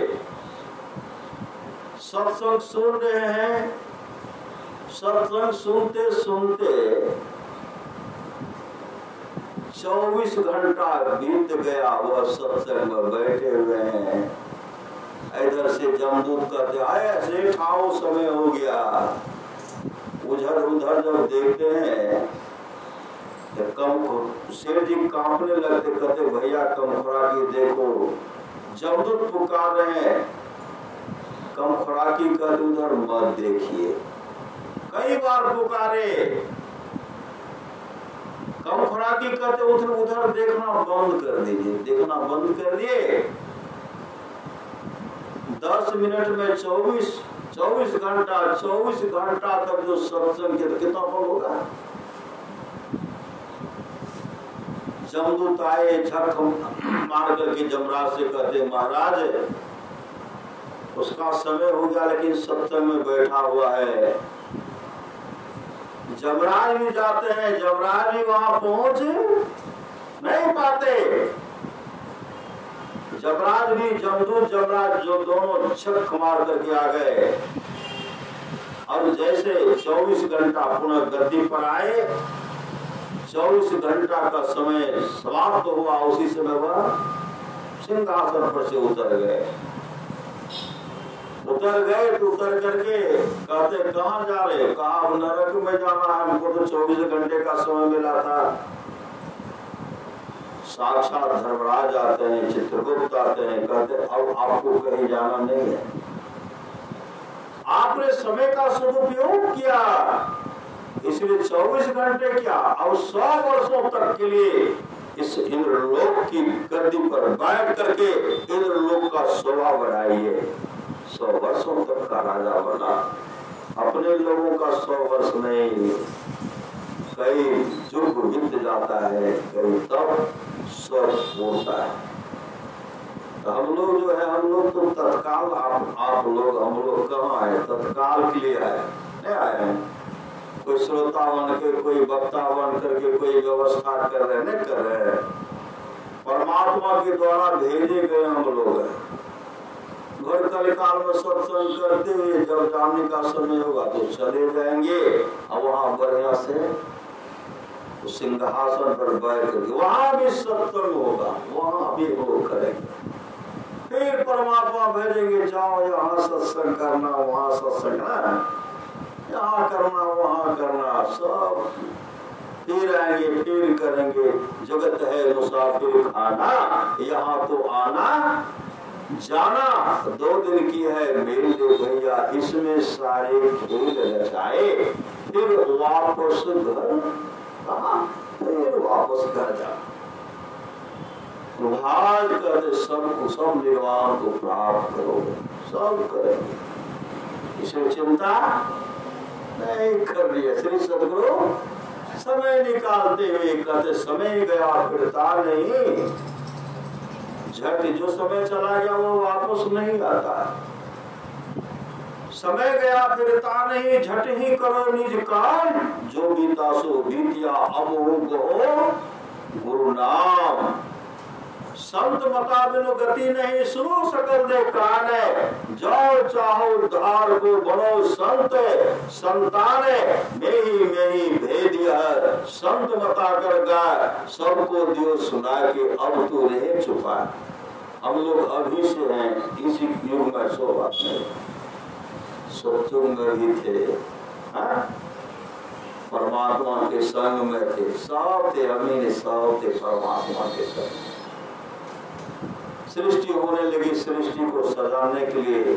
सत्संग सुन रहे हैं, सत्संग सुनते सुनते 24 घंटा बीत गया, वह सत्संग में बैठे हुए हैं। इधर से जमदूत कहते आए सेठ आओ, समय हो गया। उधर उधर जब देखते हैं तो कम सेठ जी कांपने लगते, कहते भैया कम खुराकी देखो। जमदूत पुकार रहे हैं, कम खुराकी कहते उधर मत देखिए। कई बार पुकारे, कम खुराकी कहते उधर उधर देखना बंद कर दीजिए, देखना बंद कर दिए। 10 मिनट में 24 घंटा तक जो सत्संग के कितना फल होगा। जमदूत आए, झक मार करके जमराज से कहते महाराज उसका समय हो गया लेकिन सत्संग में बैठा हुआ है। जमराज भी जाते हैं, जमराज भी वहां पहुंच नहीं पाते। जमराज भी जमदूत जमराज जो दोनों छक मार करके आ गए और जैसे 24 घंटा पुनः गद्दी पर आए, 24 घंटा का समय समाप्त हुआ, उसी समय वह सिंहासन पर से उतर गए। तो उतर करके कहते कहाँ जा रहे, कहा नरक में जाना है, हमको तो 24 घंटे का समय मिला था। साक्षात धर्मराज आते हैं, चित्रगुप्त आते हैं, कहते अब आपको कहीं जाना नहीं है, आपने समय का सदुपयोग किया, इसलिए 24 घंटे क्या अब 100 वर्षों तक के लिए इस इंद्रलोक की गद्दी पर बैठ करके इंद्रलोक का शोभा बढ़ाइए। 100 वर्षों तक का राजा बना। अपने लोगों का 100 वर्ष नहीं, कई युग बीत जाता है, कई तब स्वर्ग होता है। तो हम लोग जो है, हम लोग तो तत्काल, आप लोग हम लोग कहाँ आए, तत्काल के लिए आए, नहीं आए हैं। कोई श्रोता बन के, कोई वक्ता बन करके कोई व्यवस्था कर रहे नहीं कर रहे, परमात्मा के द्वारा भेजे गए हम लोग हैं। घर कलिकाल में सत्संग करते हुए जब जाने का समय होगा तो चले जाएंगे, और वहां बढ़िया से सिंहासन पर बैठ करके वहां भी सत्संग होगा, वहां भी वो करेंगे। फिर परमात्मा भेजेंगे, जाओ यहाँ सत्संग करना, वहां सत्संग करना, यहाँ करना, वहां करना, सब फिर आएंगे, फिर करेंगे। जगत है मुसाफिर खाना, यहाँ तो आना जाना 2 दिन की है मेरी दे भैया, इसमें सारे खेल रचाए, फिर वापस घर, फिर वापस घर जा। भाग कर सब निर्वाण को प्राप्त करोगे, सब करेंगे, इसे चिंता नहीं कर रही है। श्री सदगुरु समय निकालते हुए कहते समय गया फिरता नहीं, झट जो समय चला गया वो वापस नहीं आता है। समय गया फिरता नहीं, झट ही करो निज काम, जो बीता सो बीतिया अब हो गुरु नाम। संत मता बिनु गति नहीं, सुनो सकल दे कान, जाओ चाहो उद्धार को बनो संत संतान, मेही भेद है संत मता कर गाय, सबको दियो सुना के अब तो रहे छुपा। हम लोग अभी से हैं इसी युग में, सो बात नहीं, सत्युग में भी थे, परमात्मा के संग में थे, सब थे, अमीन सब थे परमात्मा के संग। सृष्टि होने लगी, सृष्टि को सजाने के लिए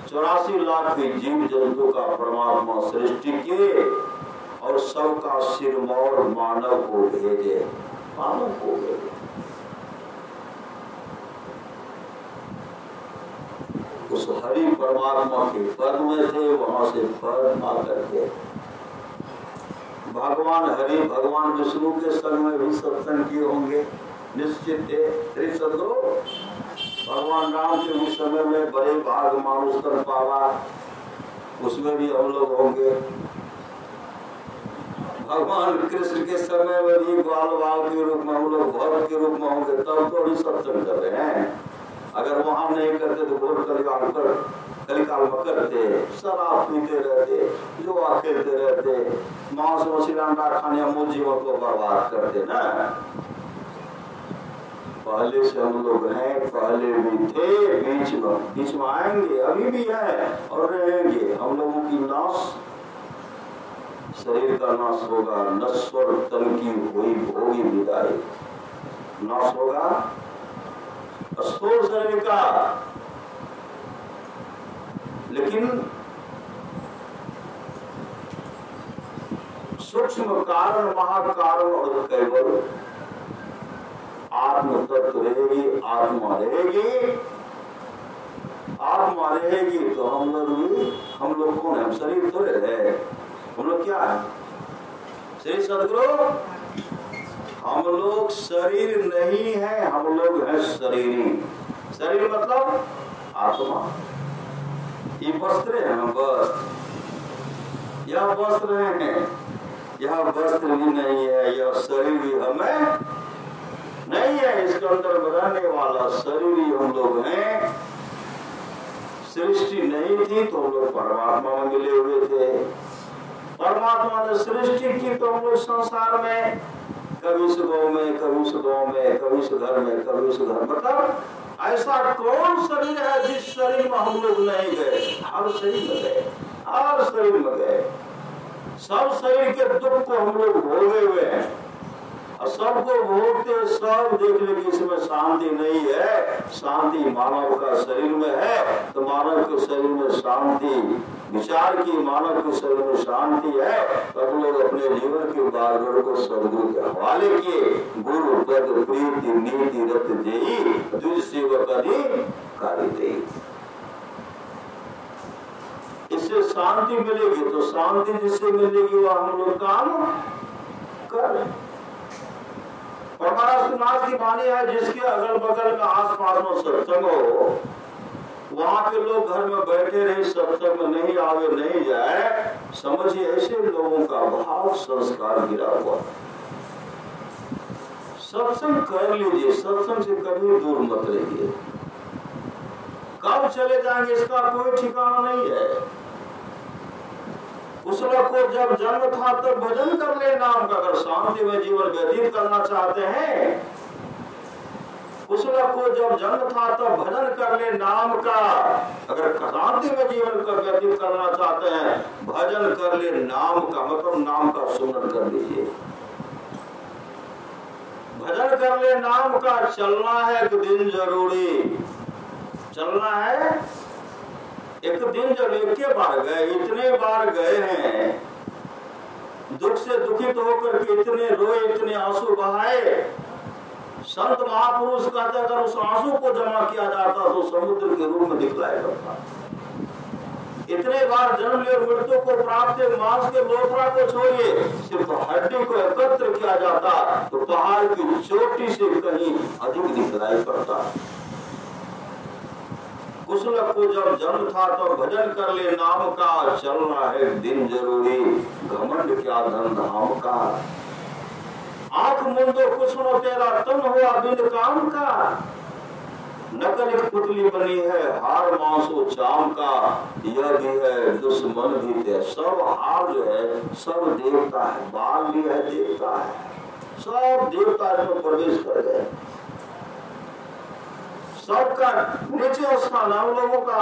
84 लाख जीव जंतु का परमात्मा सृष्टि किए, और सबका सिरमौर मानव को भेजे, मानव को भेजे। उस हरि परमात्मा के पद में थे, वहां से पद आकर के भगवान हरि भगवान विष्णु के संग में भी सत्संग किए होंगे, निश्चित थे। श्री सदगुरु भगवान राम के उस समय में बड़े भाग मानुष कर पावा, उसमें भी हम लोग होंगे। भगवान कृष्ण के समय में भी ग्वाल बाल के रूप में हम लोग भक्त के रूप में होंगे, तब तो अभी सत्संग कर रहे हैं। अगर वहां नहीं करते तो बहुत कलिकाल में करते, शराब पीते रहते, जुआ खेलते रहते, मांस मछली अंडा खाने मूल जीवन को बर्बाद करते ना। पहले से हम लोग हैं, पहले भी थे, बीच में आएंगे, अभी भी है और रहेंगे। हम लोगों की नाश, शरीर का नाश होगा, नश्वर तन की हुई भोगी विदाई, नाश होगा स्थूल शरीर का, लेकिन सूक्ष्म कारण, महाकारण और केवल आत्म तत्व रहेगी, आत्मा रहेगी। आत्मा रहेगी तो हम लोग कौन है? हम शरीर थोड़े रहे, हम लोग क्या है? श्री सदगुरु हम लोग शरीर नहीं है, हम लोग हैं शरीरी। शरीर मतलब आत्मा। ये वस्त्र है, हम वस्त्र, यह वस्त्र है, यह वस्त्र भी नहीं है, यह शरीर भी हमें नहीं है। इसके अंदर रहने वाला शरीर ही हम लोग हैं। सृष्टि नहीं थी तो हम लोग परमात्मा में मिले हुए थे। परमात्मा ने सृष्टि की तो हम लोग संसार में, कभी इस गाँव में, कभी उस गाँव में, कभी इस घर में, कभी उस घर, मतलब ऐसा कौन शरीर है जिस शरीर में हम लोग नहीं गए? हर शरीर में गए, हर शरीर में गए। सब शरीर के दुख को हम लोग भोगे हुए हैं, और सबको भोगते सब देख ले कि इसमें शांति नहीं है। शांति मानव का शरीर में है, तो मानव के शरीर में शांति विचार की, मानव के शरीर में शांति है। तब लोग अपने जीवन के बागड़ को सदगुरु के हवाले किए। गुरु पद प्रीति नीति रत देई, तुझ सेवक कार्य देई। इससे शांति मिलेगी, तो शांति जिससे मिलेगी वह हम लोग काम कर। परमाराष्ट्रनाथ की वाणी है, जिसके अगल बगल में आस पास में सत्संग हो, वहां के लोग घर में बैठे रहे, सत्संग में नहीं आवे नहीं जाए, समझिए ऐसे लोगों का भाव संस्कार गिरा हुआ। सत्संग कर लीजिए, सत्संग से कभी दूर मत रहिए। कब चले जाएंगे इसका कोई ठिकाना नहीं है। उस लोग को जब जन्म था तब भजन कर ले नाम का। अगर शांति में जीवन व्यतीत करना चाहते हैं, उस लोग को जब जन्म था तब भजन कर ले नाम का। अगर शांति में जीवन का व्यतीत करना चाहते हैं, भजन कर ले नाम का, मतलब नाम का सुमरन कर लीजिए। भजन कर ले नाम का। चलना है एक दिन जरूरी, चलना है एक दिन जरूरी। एक बार गए, इतने बार गए हैं, दुख से दुखित होकर के इतने रोए, इतने आंसू बहाए। संत महापुरुष कहते अगर उस आंसू को जमा किया जाता तो समुद्र के रूप में दिखलाया करता। इतने बार जन्म ले मृत्यु को प्राप्त मांस के लोथड़ा को छोड़िए, सिर्फ हड्डी को एकत्र किया जाता तो पहाड़ की चोटी से कहीं अधिक दिखलाई पड़ता। कुछ लोग को जब जन्म था तो भजन कर ले नाम का। चलना है दिन जरूरी, घमंड क्या धन धाम का। आंख मूंदो कुछ न तेरा तन हुआ बिन काम का। नकल एक पुतली बनी है हार मांसो चाम का। यह भी है दुश्मन भी है। सब हार जो है सब देवता है, बाल भी है देवता है, सब देवता में प्रवेश कर गए। सबका नीचे स्थान हम लोगों का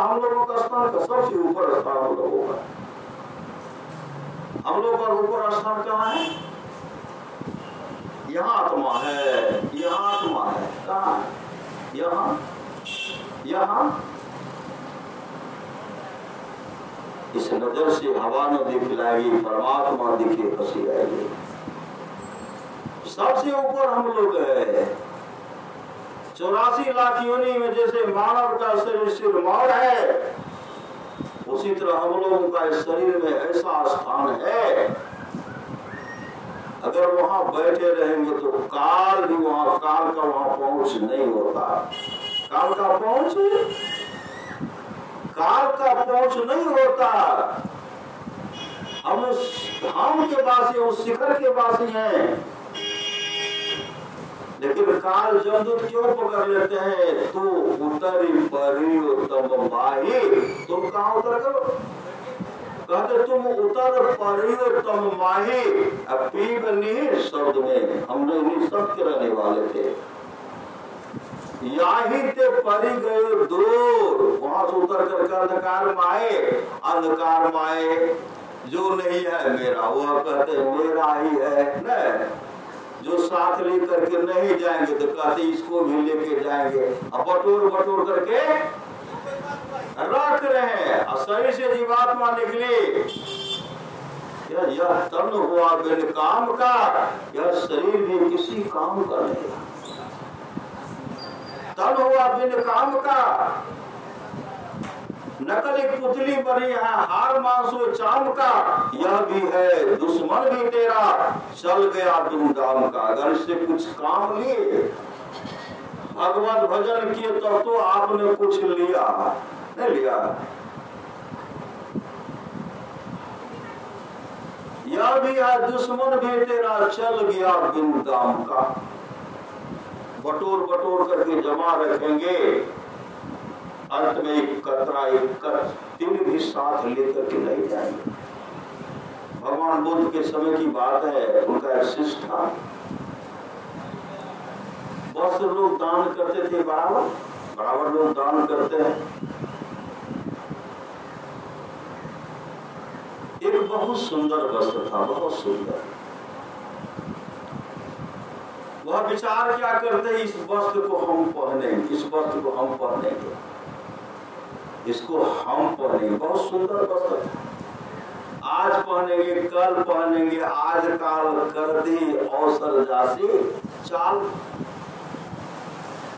स्थान का सबसे ऊपर स्थान हम लोगों का। हम लोगों का ऊपर स्थान कहाँ है? यहाँ आत्मा है, यहाँ आत्मा है। कहाँ है? यहाँ यहाँ। इस नजर से हवा न दिखलाएगी, परमात्मा दिखे हंसी आएगी। सबसे ऊपर हम लोग है। 84 लाख योनि में जैसे मानव का शरीर सिरमौर है, उसी तरह हम लोगों का इस शरीर में ऐसा स्थान है। अगर वहां बैठे रहेंगे तो काल भी वहां, काल का वहां पहुंच नहीं होता। काल का पहुंच नहीं होता। हम उस धाम के वासी, उस शिखर के वासी हैं, लेकिन काल जमदूत क्यों पकड़ लेते हैं? तू उतरी परी तम माही। तुम कहाँ उतर गए? कहते तुम उतर परी तम माही। पीब नहीं शब्द में हम नहीं शब्द के रहने वाले थे। याही ते परी गए दूर, वहां से उतर कर अंधकार माए जो नहीं है मेरा, वह कहते मेरा ही है न। जो साथ लेकर के नहीं जाएंगे तो कहते इसको भी लेके जाएंगे। अब बटोर करके रख रहे हैं। शरीर से जीवात्मा निकली, यह तन हुआ बिन काम का। यह शरीर भी किसी काम का नहीं, तन हुआ बिन काम का। नकल एक पुतली बनी है हार मांसो चाम का। यह भी है दुश्मन भी तेरा चल गया बिन दाम का। अगर इससे कुछ काम लिए, भगवत भजन किए तब तो आपने कुछ लिया नहीं लिया। यह भी है दुश्मन भी तेरा चल गया बिन दाम का। बटोर करके जमा रखेंगे, अंत में एक कतरा एक तिल भी साथ लेकर के नहीं जाएंगे। भगवान बुद्ध के समय की बात है, उनका एक शिष्य था। बहुत से लोग दान करते थे, बराबर लोग दान करते हैं। एक बहुत सुंदर वस्त्र था, बहुत सुंदर। वह विचार क्या करते, इस वस्त्र को हम पहनेंगे, इस वस्त्र को हम पहनेंगे, इसको हम पहनेंगे। बहुत सुंदर वस्त्र था। आज पहनेंगे, कल पहनेंगे, आज काल कर दी अवसर जासी चाल।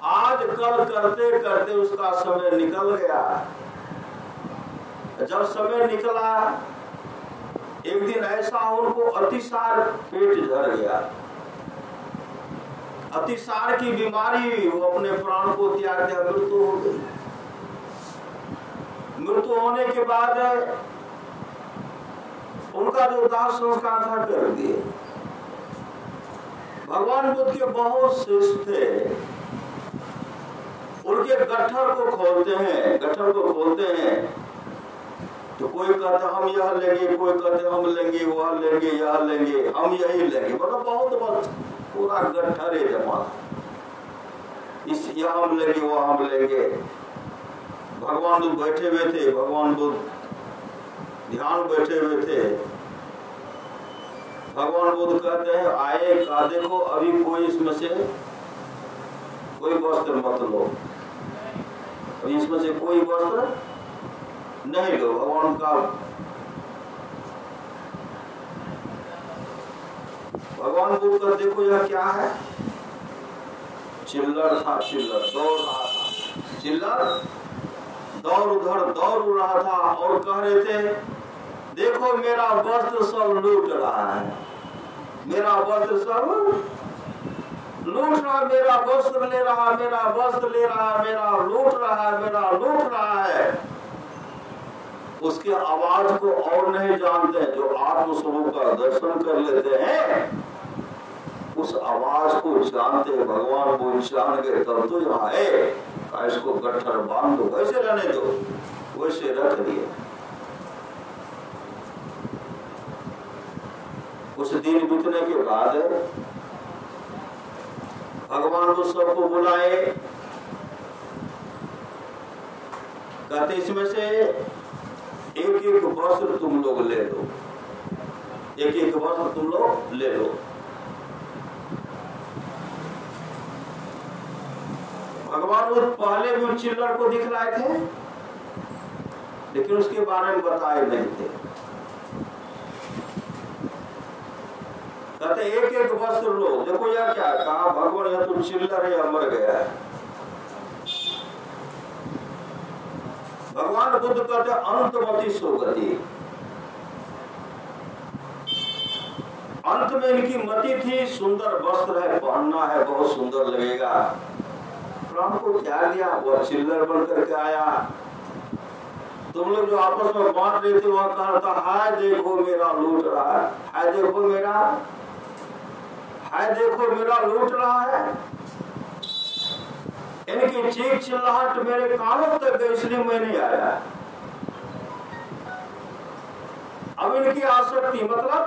आज कल करते करते उसका समय निकल गया। जब समय निकला, एक दिन ऐसा उनको अतिसार पेट झड़ गया। अतिसार की बीमारी, वो अपने प्राण को त्याग दिया, मृत्यु हो गई। मृत्यु होने के बाद उनका जो दाह संस्कार था कर दिए। भगवान बुद्ध के बहुत शिष्य थे, उनके गट्ठर को खोलते हैं तो कोई कहता हम यह लेंगे, कोई कहते हम लेंगे, वह लेंगे, यह लेंगे, हम यही लेंगे, मतलब बहुत पूरा गट्ठर है जमा, इस यह हम लेंगे, वह हम लेंगे। भगवान बुद्ध बैठे हुए थे, भगवान बुद्ध ध्यान बैठे हुए थे। भगवान बुद्ध कहते हैं आए का देखो, अभी कोई इसमें से कोई वस्त्र मत लो, अभी इसमें से कोई वस्त्र नहीं लो। भगवान का भगवान बुद्ध का देखो यह क्या है, चिल्लर था, चिल्लर दौड़ रहा था, चिल्लर दौड़ रहा था और कह रहे थे देखो मेरा वस्त्र सब लूट रहा है, मेरा वस्त्र सब लूट रहा, मेरा वस्त्र ले रहा, मेरा वस्त्र ले रहा, मेरा लूट रहा, मेरा लूट रहा है। उसके आवाज को और नहीं जानते, जो आत्मस्वरूप का दर्शन कर लेते हैं उस आवाज को जानते हैं। भगवान वो जान गए तब तो यहाँ है, इसको गट्ठर बांध दो, वैसे रहने दो, वैसे रख दिए। कुछ दिन बीतने के बाद भगवान को सबको बुलाए, कहते इसमें से एक एक वस्त्र तुम लोग ले लो, एक एक वस्त्र तुम लोग ले लो। भगवान वो पहले भी चिल्लर को दिखलाए थे, लेकिन उसके बारे में बताए नहीं थे। कहते एक एक वस्त्र लो, देखो यह क्या कहा भगवान, यह तो चिल्लर है, मर गया है। भगवान बुद्ध कहते अंतमति सोगति, अंत में इनकी मति थी सुंदर वस्त्र है, पहनना है, बहुत सुंदर लगेगा। प्राण को त्याग दिया, वह चिल्लर बन करके आया। तुम लोग जो आपस में बांट रहे थे वह कहता हाय देखो मेरा लूट रहा है, हाय देखो मेरा, हाय देखो मेरा लूट रहा है। इनकी चीख चिल्लाहट मेरे कानों तक गई, इसलिए मैं नहीं आया। अब इनकी आसक्ति मतलब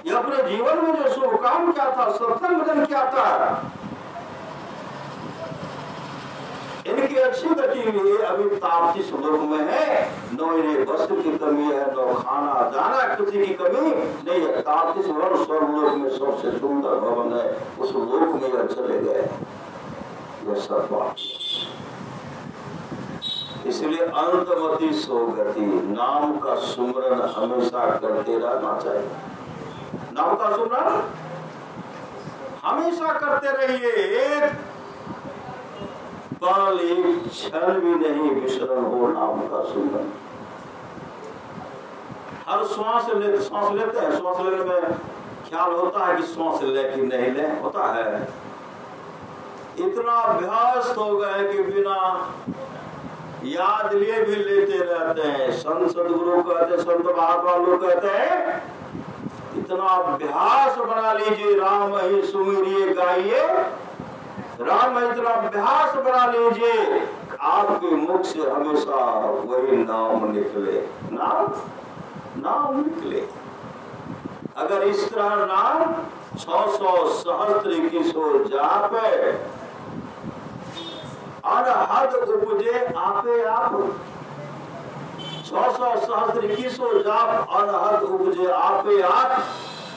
ये अपने जीवन में जो शुभ काम क्या था, सत्संग भजन क्या था, इनकी अच्छी गति हुई। अभी ताप्ती स्वरूप में है, न इन्हें वस्त्र की कमी है, न खाना दाना किसी की कमी नहीं है। ताप्ती स्वर्गलोक में सबसे सुंदर भवन है, उस लोक में यह चले गए, यह सब बात। इसलिए अंतमति सोगति, नाम का सुमरन हमेशा करते रहना चाहिए, नाम का सुमरन हमेशा करते रहिए। एक पल एक क्षण भी नहीं विश्राम हो नाम का सुमरन। हर श्वास लेते हैं, श्वास लेने में ख्याल होता है कि श्वास ले कि नहीं ले, होता है। इतना अभ्यास हो गए कि बिना याद लिए भी लेते रहते हैं। संत सदगुरु कहते, संत महात्मा लोग कहते हैं इतना अभ्यास बना लीजिए, राम ही सुमिरिए गाइए, राम इतना अभ्यास बना लीजिए, आपके मुख से हमेशा वही नाम निकले, नाम निकले। अगर इस तरह नाम 600 सहस्त्र 21 जापे, अनहद उपजे आपे आप। 600 सहस्त्र 21 जाप अनहद उपजे आपे आप।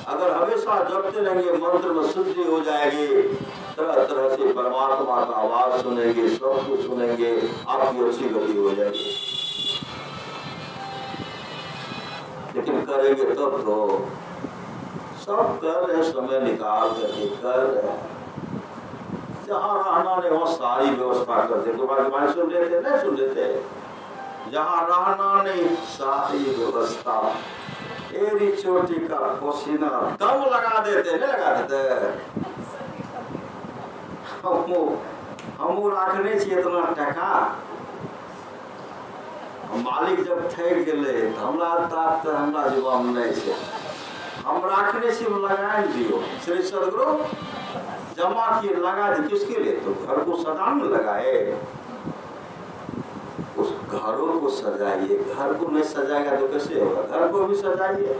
अगर हमेशा जपते रहेंगे मंत्र में शुद्धि हो जाएगी, तरह तरह से परमात्मा का आवाज सुनेंगे, सब कुछ सुनेंगे, आपकी अच्छी गति हो जाएगी। लेकिन करेंगे तब तो सब कर रहे, समय निकाल करके कर रहे, जहाँ रहना नहीं वहाँ सारी व्यवस्था करते, तो सुन लेते नहीं सुन लेते, जहाँ रहना नहीं सारी व्यवस्था, एरी चोटी का पसीना दम लगा देते, नहीं लगा देते। हम रखने चाहिए इतना टका, मालिक जब थक गए तो हमरा जवाब नहीं है, हम राखने से लगा दियो। श्री सदगुरु जमा किए लगा दी, किसके लिए? तो घर को सजाने में लगाए, उस घरों को सजाइए। घर को नहीं सजाएगा तो कैसे होगा? घर को भी सजाइए।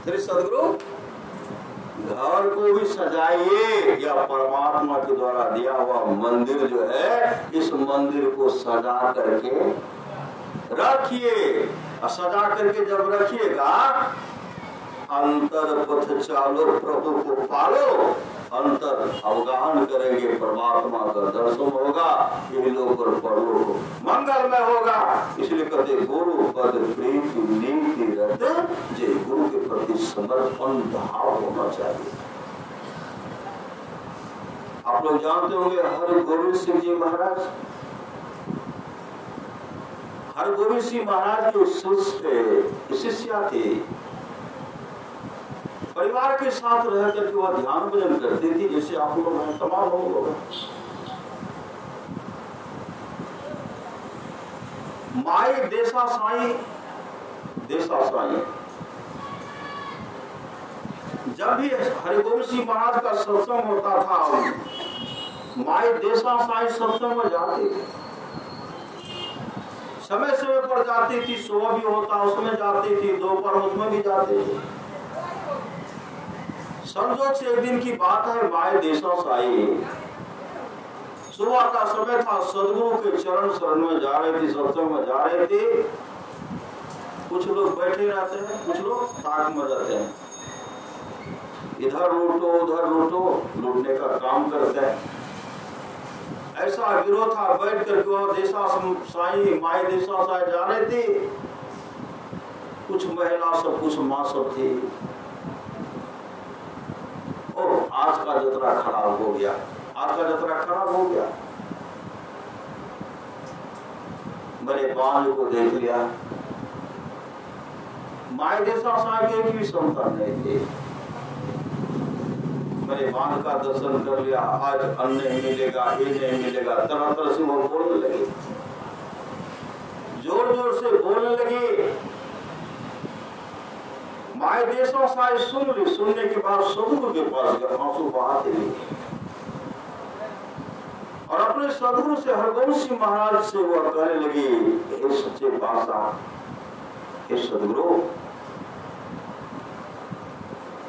श्री सदगुरु घर को भी सजाइए, या परमात्मा के द्वारा दिया हुआ मंदिर जो है, इस मंदिर को सजा करके रखिए। सजा करके जब रखिएगा, अंतर पथ चालो प्रभु को पालो, अंतर अवगाहन करेंगे, परमात्मा का दर्शन होगा, ये लोग और परलोक मंगलमय होगा। इसलिए कहते गुरु पद प्रीति नीति रत जय, गुरु के प्रति समर्पण भाव होना चाहिए। आप लोग जानते होंगे हरगोविंद सिंह जी महाराज, हरगोविंद सिंह महाराज के शिष्या थे। परिवार के साथ रह करके वह ध्यान भजन करते थे, जैसे आप लोग हैं, तमाम लोग हैं। माई देसा साई जब भी हरिगोविंद सिंह महाराज का सत्संग होता था, माई देसा साई सत्संग में जाते थे। समय समय पर जाती थी, सुबह भी होता उसमें जाती थी, दोपहर उसमें भी जाते थे। संजोग से एक दिन की बात है, माई देसा साई सुबह का समय था, सदगुरु के चरण शरण में जा रहे थे, सत्संग में जा रहे थे। कुछ लोग बैठे रहते हैं, कुछ लोग ताक में रहते हैं, इधर लूटो उधर लूटो, लूटने का काम करते हैं। ऐसा विरोध था, बैठ करके वो देसा साई माई देसा साई जा रहे थे। कुछ महिला सब, कुछ माँ सब थी। और आज का जतरा खराब हो गया, आज का जतरा खराब हो गया। मैंने बांझ को देख लिया, माई देसा साई के एक भी संतान नहीं थे। मैंने बांध का दर्शन कर लिया, आज अन्न नहीं मिलेगा, ये नहीं मिलेगा, तरह तरह से वो बोलने लगे, जोर जोर से बोलने लगे। माई देशों साई सुन ली, सुनने के बाद सदगुरु के पास गए, आंसू बहाते हुए, और अपने सदगुरु से हरगोविंद सिंह महाराज से वह कहने लगी, हे सच्चे पातशाह, हे सदगुरु,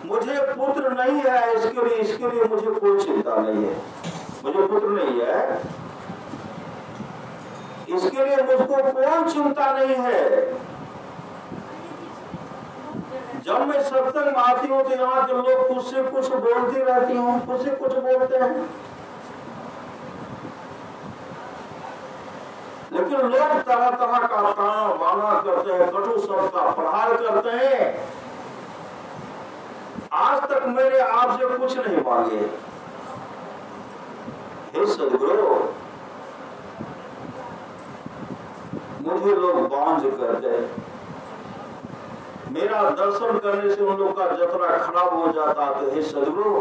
मुझे पुत्र नहीं है, इसके लिए मुझे कोई चिंता नहीं है। मुझे पुत्र नहीं है, इसके लिए मुझको कोई चिंता नहीं है। जब मैं सत्संग में आती हूँ तो यहाँ के लोग कुछ से कुछ बोलती रहती हूँ, कुछ से कुछ बोलते हैं, लेकिन लोग तरह तरह का ताना बाना करते हैं, कटु शब्द का प्रहार करते हैं। आज तक मैंने आपसे कुछ नहीं मांगे, हे सदगुरु, मुझे लोग बांझ कर दे, मेरा दर्शन करने से उन लोग का जतरा खराब हो जाता। तो हे सदगुरु,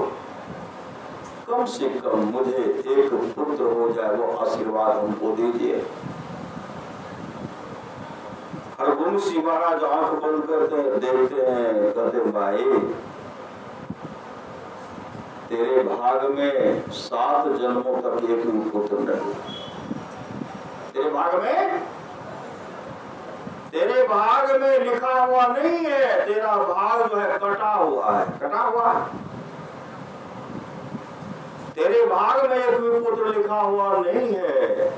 कम से कम मुझे एक पुत्र हो जाए, वो आशीर्वाद हमको दीजिए। हरगोविंद सिंह महाराज आंख बंद करते हैं, देखते हैं, कहते भाई, तेरे भाग में 7 जन्मों तक एक भी पुत्र नहीं। तेरे भाग में लिखा हुआ नहीं है, तेरा भाग जो है कटा हुआ है, कटा हुआ है। तेरे भाग में एक भी पुत्र लिखा हुआ नहीं है,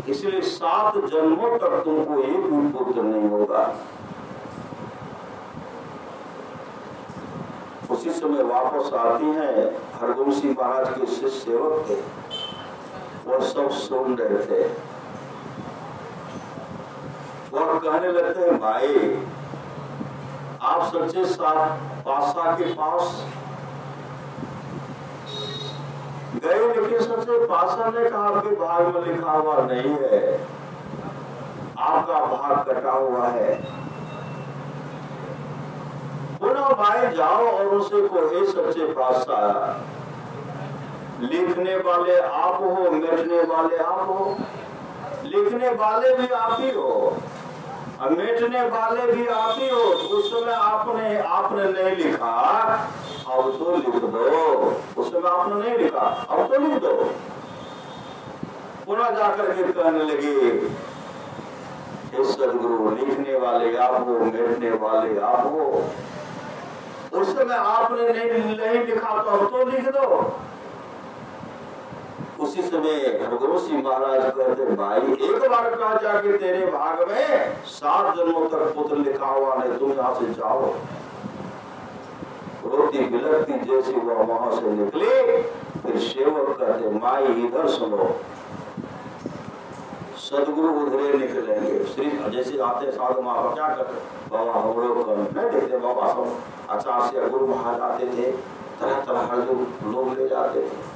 इसलिए 7 जन्मों तक तुमको एक भी पुत्र नहीं होगा। उसी समय वापस आती हैं, हरगोविंद सिंह महाराज के शिष्य सेवक थे, वो सब सुन रहे थे। वो कहने लगते हैं, भाई आप सच्चे पातशाह के पास गए, लेकिन सच्चे पातशाह ने कहा आपके भाग में लिखा हुआ नहीं है, आपका भाग कटा हुआ है। पुनः भाई जाओ और उसे को, हे सच्चे पातशाह, लिखने वाले आप हो, मिटने वाले आप हो, लिखने वाले भी आप ही हो और मेटने वाले भी आप ही हो। उस समय आपने नहीं लिखा, अब तो लिख दो। उस समय आपने नहीं लिखा, अब तो लिख दो। पुनः जाकर के कहने लगे, हे सदगुरु, लिखने वाले आप हो, मेटने वाले आप हो। उस समय आपने नहीं लिखा, तो अब तो लिख दो। उसी समय हरगुरु सिंह महाराज कहते, भाई एक बार कहा जाके तेरे भाग में 7 जन्मों तक पुत्र लिखा हुआ नहीं, तुम यहाँ से जाओ। रोती बिलकती जैसी वह वहां से निकली। फिर सेवक कहते, माई इधर सुनो। सदगुरु उधरे निकलेंगे। श्री जैसे आते साधु महाराज क्या करते, बाबा हम लोग नहीं देखते, बाबा सब आचार्य गुरु महाराज आते थे, तरह तरह जो लोग ले जाते थे।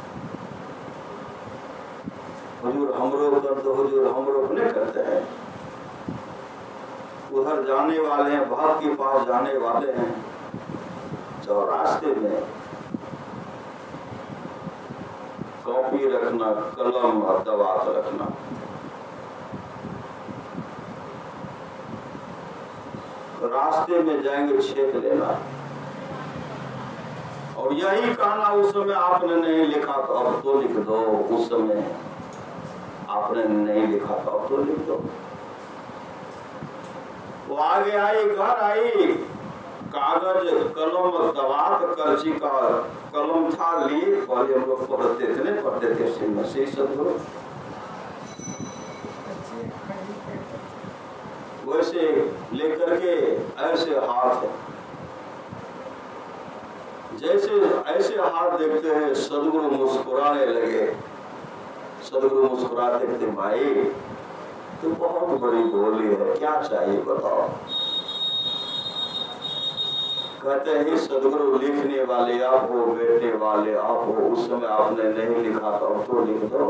हुजूर हमरो कर दो, हुजूर हमरो नहीं करते हैं। उधर जाने वाले हैं, भक्त के पास जाने वाले हैं, चौरास्ते में कॉपी रखना, कलम और दवात रखना। रास्ते में जाएंगे छेद लेना। और यही कहना, उस समय आपने नहीं लिखा तो अब तो लिख दो। उस समय आपने नहीं लिखा तो अब तो लिख दो। वो आगे आई, घर आई, कागज कलम दवात कर्ची का कलम था, लिए पहले हम लोग पढ़ते थे, नहीं पढ़ते थे सिंह से सदगुरु। वैसे लेकर के ऐसे हाथ, जैसे ऐसे हाथ देखते हैं, सदगुरु मुस्कुराने लगे। सदगुरु मुस्कुराते थे, भाई तो बहुत बड़ी बोली है, क्या चाहिए बताओ। कहते हैं, सदगुरु लिखने वाले आप हो, बैठने वाले आप हो। उस समय आपने नहीं लिखा तो अब तो लिख दो।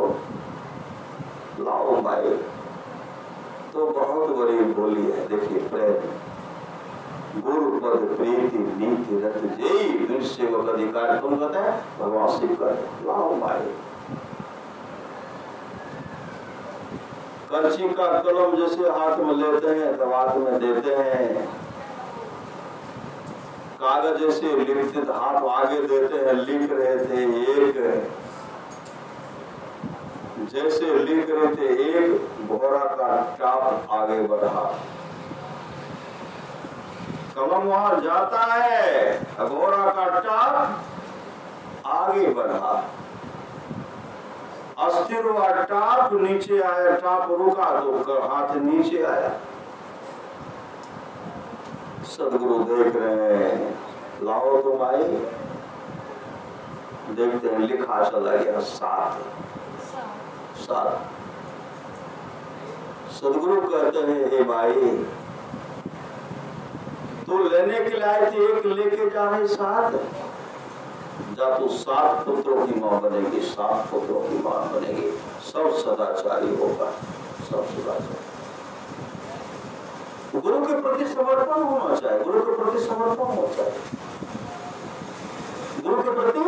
लाओ भाई, तो बहुत बड़ी बोली है। देखिए, प्रेम गुरु पद प्रीति नीति रत जय दृश्य व अधिकार। तुम कहते हैं भगवान शिव कर, लाओ भाई। कर्ची का कलम जैसे हाथ में लेते हैं, दवात में देते हैं। कागज जैसे लिखते, हाथ आगे देते हैं, लिख रहे थे। एक जैसे लिख रहे थे, एक घोड़ा का टाप आगे बढ़ा। कलम वहां जाता है, घोड़ा का टाप आगे बढ़ा। अस्थिर हुआ, टाप नीचे आया, टाप रुका तो हाथ नीचे आया। सदगुरु देख रहे हैं, लाओ तो भाई। देखते हैं, लिखा चला गया 7। सदगुरु कहते हैं, हे भाई तू लेने के लिए आए थे, एक लेके जा रहे 7। जा तू 7 पुत्रों की मां बनेगी, 7 पुत्रों की मां बनेगी। सब सदाचारी होगा, सब सदाचारी। गुरु के प्रति समर्पण होना चाहिए, गुरु के प्रति समर्पण होना चाहिए, गुरु के प्रति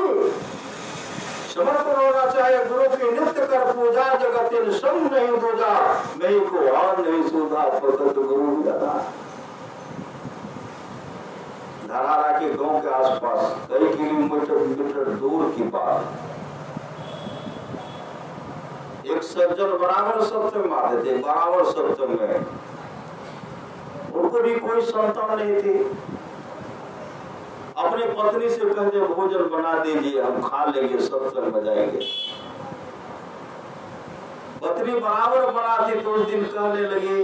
समर्पण होना चाहिए। गुरु की नित्य कर पूजा, जगत सम नहीं दूजा, नहीं को और नहीं सूझा, भगत गुरु दादा। धरारा के गांव के आसपास कई किलोमीटर दूर की बात, एक सज्जन बराबर सत्संग में आते थे, बराबर सत्संग में। उनको भी कोई संतान नहीं थी। अपने पत्नी से कहते, भोजन बना दीजिए, हम खा लेंगे, सत्संग में जाएंगे। पत्नी बराबर बनाती, तो उस दिन कहने लगे,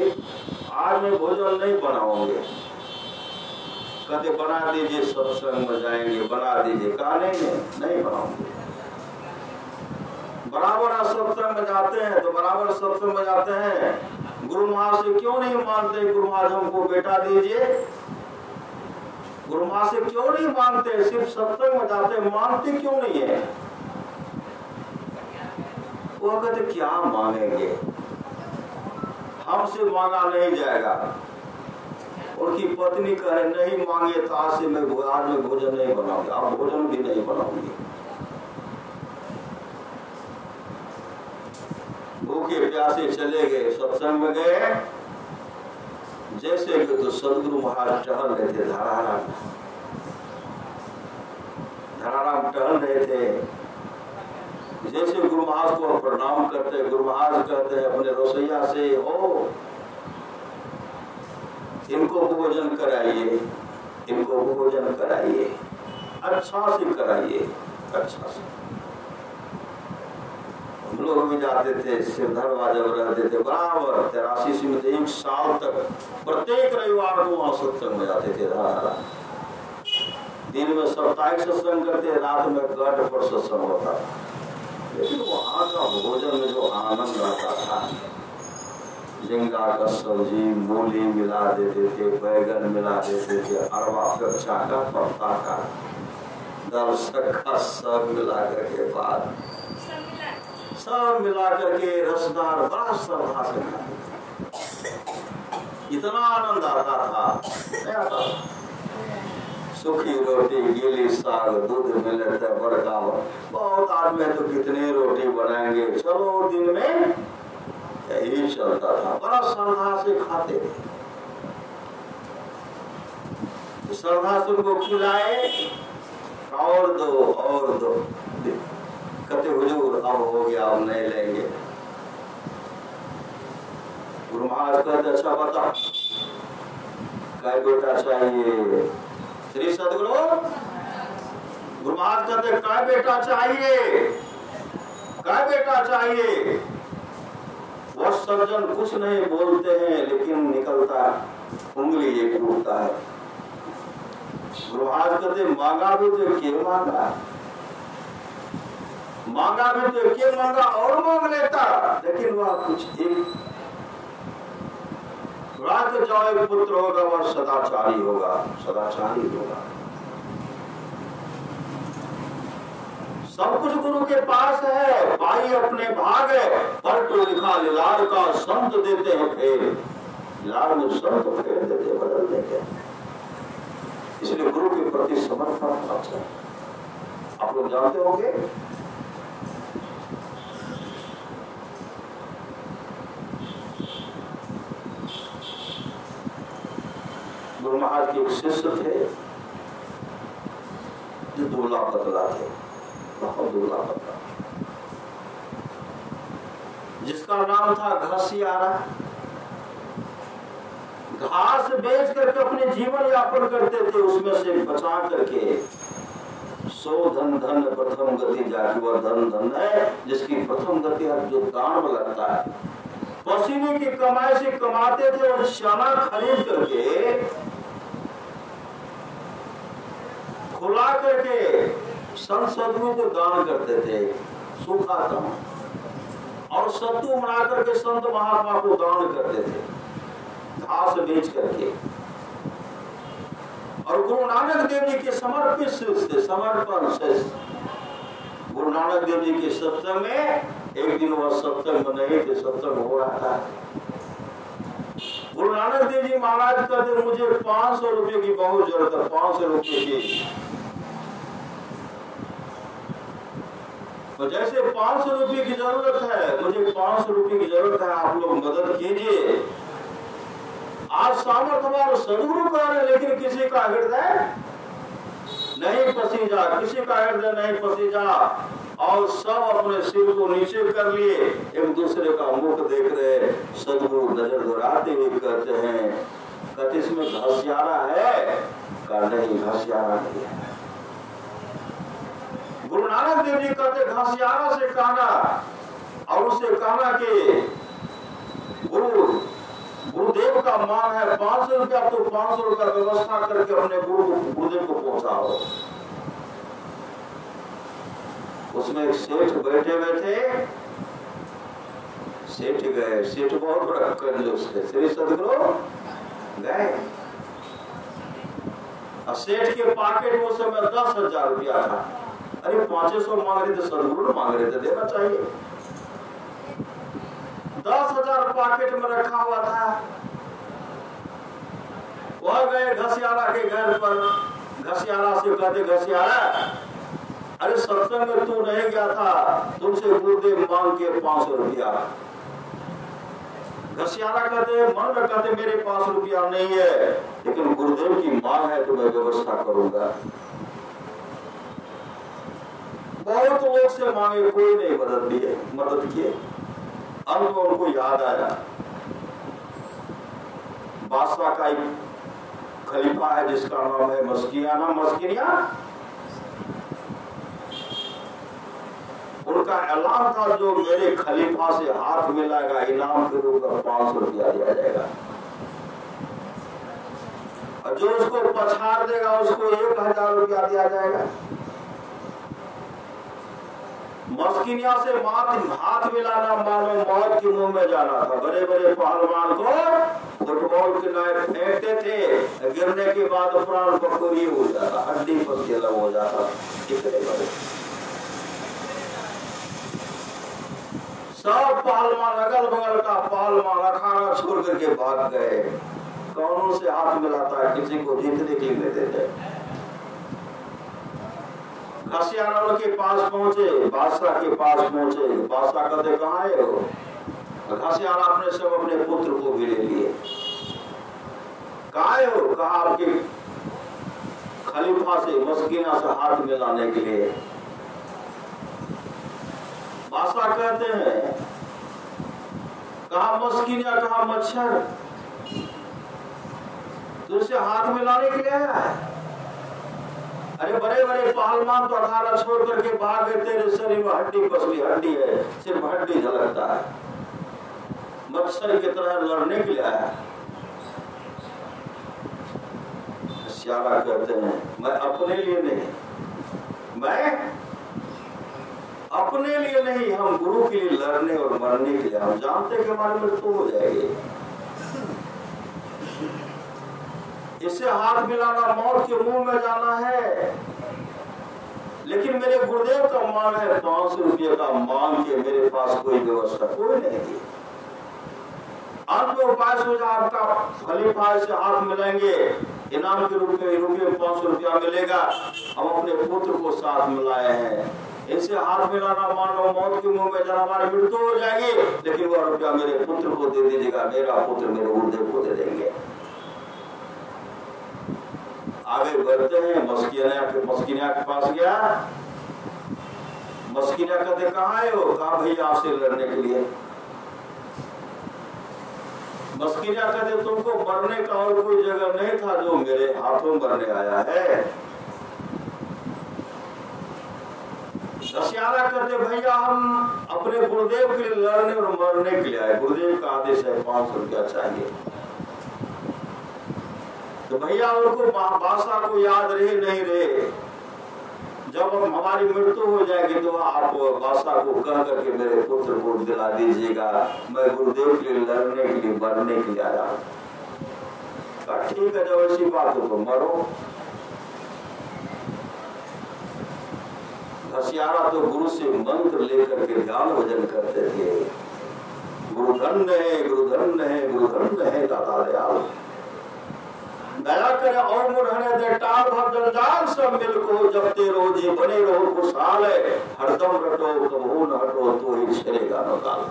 आज मैं भोजन नहीं बनाऊंगे। कहते, बना दीजिए, सत्संग में जाएंगे, बना दीजिए। कहा नहीं बनाऊंगे। बराबर सत्संग में जाते हैं, तो बराबर सत्संग में जाते हैं। गुरु महाराज से क्यों नहीं मानते, गुरु महाराज हमको बेटा दीजिए। गुरु महाराज से क्यों नहीं मांगते, सिर्फ सत्संग में जाते, मानते क्यों नहीं है। वो कहते, क्या मांगेंगे, हमसे मांगा नहीं जाएगा। उनकी पत्नी कहे, नहीं मांगे तो आज मैं भोजन नहीं बनाऊंगी, आप भोजन भी नहीं बनाऊंगी। भूखे प्यासे चले गए, सत्संग में गए, जैसे कि तो सदगुरु महाराज टहल रहे थे, धराराम टहल रहे थे। जैसे गुरु महाराज को प्रणाम करते, गुरु महाराज कहते हैं अपने रसोइया से, हो इनको भोजन कराइए, इनको भोजन कराइए, अच्छा से कराइए, अच्छा से। हम लोग भी जाते थे, सिरधरवा जब रहते थे बराबर 83 में 1 साल तक प्रत्येक रविवार को वहां सत्संग में जाते थे। दिन में साप्ताहिक सत्संग करते, रात में गढ़ पर सत्संग होता। लेकिन वहां का भोजन में जो आनंद आता था, झींगा का सब्जी, मूली मिला देते थे, बैगन मिला देते थे, अरवा कच्चा का, पत्ता का, दाल शक्का, सब मिला करके बाद सब मिला करके रसदार बड़ा श्रद्धा से खाते। इतना आनंद आता था। सूखी रोटी, गीली साग, दूध मिलता है बड़का, बहुत आदमी तो कितने रोटी बनाएंगे, चलो दिन में यही चलता था, बड़ा श्रद्धा से खाते थे। श्रद्धा से उनको खिलाए, और दो कहते हुजूर अब हो गया, अब नहीं लेंगे। गुरु महाराज कहते अच्छा बता क्या बेटा चाहिए। श्री सदगुरु गुरु महाराज कहते क्या बेटा चाहिए, क्या बेटा चाहिए। वह सज्जन कुछ नहीं बोलते हैं, लेकिन निकलता उंगली एक टूटता है। गुरु महाराज कहते मांगा भी तो क्यों मांगा, मांगा भी तो क्यों मांगा, और मांग लेता, लेकिन वह कुछ एक राज्य जाए पुत्र होगा, वह सदाचारी होगा, सदाचारी होगा। सब कुछ गुरु के पास है, भाई अपने भाग है, पर तो लिखा लाल का संत देते हैं फेर, लाल में संत फेर देते, बदल देते। इसलिए गुरु के प्रति समर्पण अच्छा। आप लोग जानते होंगे गुरु महाराज के एक शिष्य थे जो दूल्हा पतला थे, बहुत दूल्हा पतला, जिसका नाम था घसियारा। घास बेच करके अपने जीवन यापन करते थे, उसमें से बचा करके 100 धन प्रथम गति जाके, वह धन है जिसकी प्रथम गति जो दान में लगता है। पसीने की कमाई से कमाते थे और चना खरीद करके खुला करके संत सदगुरु को दान करते थे, सूखा दान, और सत्तू बना करके संत महात्मा को दान करते थे, घास बेच करके। और गुरु नानक देव जी के समर्पित से समर्पण से गुरु नानक देव जी के सत्संग में, एक दिन वह सत्संग में नहीं थे, सत्संग हो रहा था। गुरु नानक देव जी महाराज कहते मुझे 500 रुपए की बहुत जरूरत है, 500 रुपए की। तो जैसे 500 रुपए की जरूरत है, मुझे 500 रुपए की जरूरत है, आप लोग मदद कीजिए। आज सामर्थ्यवान सदगुरु का है, लेकिन किसी का हृदय नहीं पसीजा, किसी का हृदय नहीं पसीजा, और सब अपने सिर को नीचे कर लिए, एक दूसरे का मुख देख रहे। सदगुरु नजर दोहराते हुए कहते हैं कहते इसमें घसियारा है का, नहीं घसियारा नहीं है। गुरु नानक देव जी कहते घसियारा से कहना, और उससे कहना कि गुरुदेव का मान है 500 रुपया, तो 500 रुपया व्यवस्था करके अपने गुरुदेव को पहुंचाओ। उसमें एक सेठ बैठे हुए थे, सेठ गए, सेठ बहुत बड़ा कंजूस थे, श्री सदगुरु गए, और सेठ के पॉकेट में उस समय 10,000 रुपया था। अरे 500 मांग रहे थे, सदगुरु मांग रहे थे, देना चाहिए। 10,000 पॉकेट में रखा हुआ था। वह गए घसियारा के घर पर, घसियारा से कहते घसियारा, अरे सत्संग में तू नहीं गया था, तुमसे गुरुदेव मांग के 500 रुपया, घसियारा कहते, मन में कहते मेरे पास रुपया नहीं है, लेकिन गुरुदेव की मांग है तो मैं व्यवस्था करूंगा। बहुत लोग से मांगे, कोई नहीं मदद किए। अंत में उनको याद आया, बादशाह का एक खलीफा है जिसका नाम है मस्किनिया। उनका ऐलान था, जो मेरे खलीफा से हाथ मिलाएगा इनाम के रूप में 500 रुपया दिया जाएगा, और जो उसको पछाड़ देगा उसको 1000 रुपया दिया जाएगा। मस्किनिया से हाथ मिलाना मानो मौत के मुंह में जाना था। बड़े बड़े पहलवान को फुटबॉल के नायक फेंकते थे, गिरने के बाद प्राण पकड़ी हो जाता, हड्डी पर अलग हो जाता। कितने बड़े सब पहलवान, अगल बगल का पहलवान अखाड़ा छोड़ करके भाग गए। कौन से हाथ मिलाता है, किसी को जीतने के लिए देते थे। घसियारा के पास पहुंचे, बादशाह के पास पहुंचे। बादशाह कहते कहाँ है वो? घसियारा अपने सब अपने पुत्र को भी ले लिए। कहाँ है वो? कहा आपके खलीफा से मस्किनिया से हाथ मिलाने के लिए। बादशाह कहते हैं कहा मस्किनिया, कहा मच्छर तुझसे हाथ मिलाने के लिए आया है? अरे बड़े बड़े पहलवान तो अखाड़ा छोड़ करके भाग गए, तेरे शरीर में हड्डी पसली हड्डी है, सिर्फ हड्डी झलकता है। मच्छर की तरह लड़ने के लिए आया। श्याला कहते हैं मैं अपने लिए नहीं, हम गुरु के लिए लड़ने और मरने के लिए। हम जानते कि हमारी मृत्यु हो जाएगी, इससे हाथ मिलाना मौत के मुंह में जाना है। लेकिन मेरे गुरुदेव का मांग है 500 रुपये का, मांग के मेरे पास कोई व्यवस्था कोई नहीं थी। अंत में उपाय सोचा, आपका खलीफा से हाथ मिलाएंगे, इनाम के रूप में 500 रुपया मिलेगा। हम अपने पुत्र को साथ मिलाए हैं, इनसे हाथ मिलाना मानो मौत के मुंह में जाना, हमारी मृत्यु हो जाएगी, लेकिन वह रुपया मेरे पुत्र को दे दीजिएगा, मेरा पुत्र मेरे गुरुदेव को दे देंगे। आगे बढ़ते हैं, मस्किनिया के पास गया। मस्किनिया कहते कहाँ है वो? कहा भैया आपसे लड़ने के लिए। मस्किनिया कहते तुमको मरने का और कोई जगह नहीं था, जो मेरे हाथों मरने आया है। घसियारा कहते भैया हम अपने गुरुदेव के लिए लड़ने और मरने के लिए आए, गुरुदेव का आदेश है 500 रुपया चाहिए। तो भैया उनको बादशाह को याद रहे नहीं रहे, जब हमारी मृत्यु हो जाएगी तो आप बादशाह को कह करके मेरे पुत्र को दिला दीजिएगा, मैं गुरुदेव के लिए लड़ने के लिए मरने के लिए आया। ठीक है, जब ऐसी बात हो तो मरो। घसियारा तो गुरु से मंत्र लेकर के ध्यान भजन करते थे। गुरुधन है, गुरुधन है, गुरुधन है दाता दयाल, दया करे और मुरहने दे टाल भर जंजाल सब मिल को, जब ते रोजी बने रहो खुशहाल है, हरदम रटो कबहू न हटो तो ही चलेगा न काल।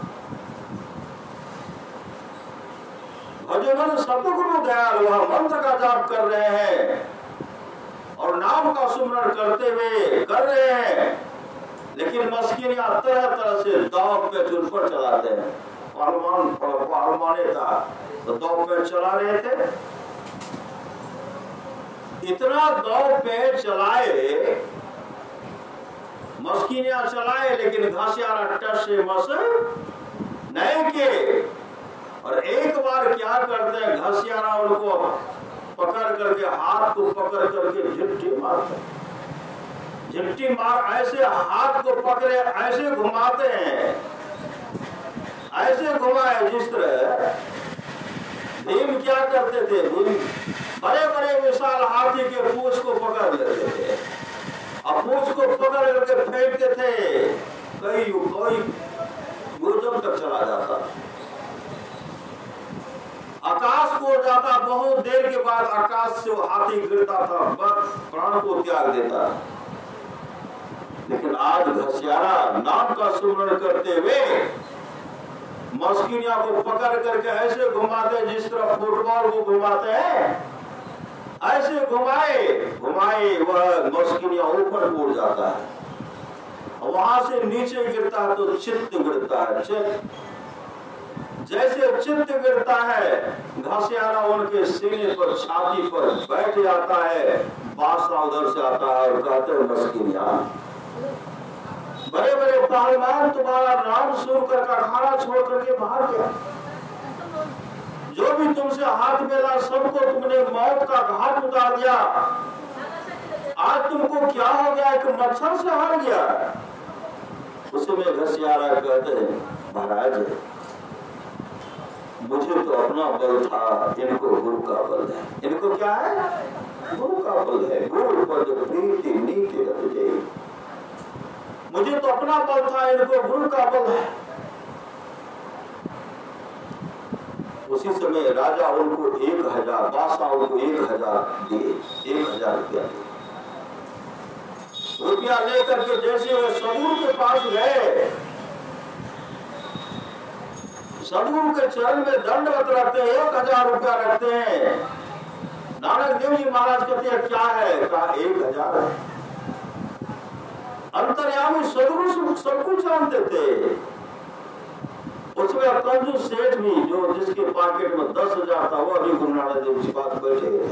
भजन सतगुरु दयाल वह मंत्र का जाप कर रहे हैं और नाम का सुमरण करते हुए कर रहे हैं, लेकिन मस्किनिया तरह तरह से दाव पे चुन पर चलाते हैं। पहलवान था तो दाव पे चला रहे थे, इतना दाव पे चलाए, मस्किनिया चलाए, लेकिन घसियारा टस से मस नहीं के। और एक बार क्या करते हैं, घसियारा उनको पकड़ करके हाथ को पकड़ करके झिट्टी मारते हैं। झिट्टी मार ऐसे हाथ को पकड़े ऐसे घुमाते हैं, ऐसे घुमाए जिस तरह भीम क्या करते थे, भीम बड़े बड़े विशाल हाथी के पूंछ को पकड़ लेते थे और पूंछ को पकड़ करके फेंकते थे, कई योजन तक चला जाता, आकाश को जाता। बहुत देर के बाद आकाश से वो हाथी गिरता था, बस प्राण को त्याग देता। लेकिन आज घसियारा नाम का सुमरण करते हुए मस्किनिया को पकड़ करके ऐसे घुमाते जिस तरह फुटबॉल को घुमाते हैं, ऐसे घुमाए घुमाए वह मस्किनिया ऊपर उड़ जाता है, वहां से नीचे गिरता है तो चित्त गिरता है। चित्त जैसे चित्त गिरता है, घसियारा उनके सीने पर छाती पर बैठ जाता है, बादशाह उधर से आता है और कहते हैं मस्किनिया, बड़े बड़े पहलवान तुम्हारा नाम सुनकर का खाना छोड़ करके भाग गया, जो भी तुमसे हाथ मिला सबको तुमने मौत का घाट उतार दिया, आज तुमको क्या हो गया कि मच्छर से हार गया। उसमें घसियारा कहते हैं महाराज मुझे तो अपना बल था, इनको गुरु का बल है। इनको क्या है? गुरु का बल है। गुरु पद प्रीति नीति रहे, मुझे तो अपना बल था, इनको गुरु का बल है। उसी समय राजा उनको 1000, बादशाह उनको 1000 दिए, 1000 रुपया दिए। रुपया लेकर के जैसे वो सदगुरु के पास गए, सदगुरु के चरण में दंडवत रखते हैं, 1000 रुपया रखते हैं। नानक देव जी महाराज कहते हैं क्या है? कहा 1000 है। अंतर्यामी सदगुरु सब कुछ जानते थे। उसमें कंजूस सेठ भी जो जिसके पॉकेट में 10,000 था, वो अभी गुरु नानक देव जी पास बैठे थे।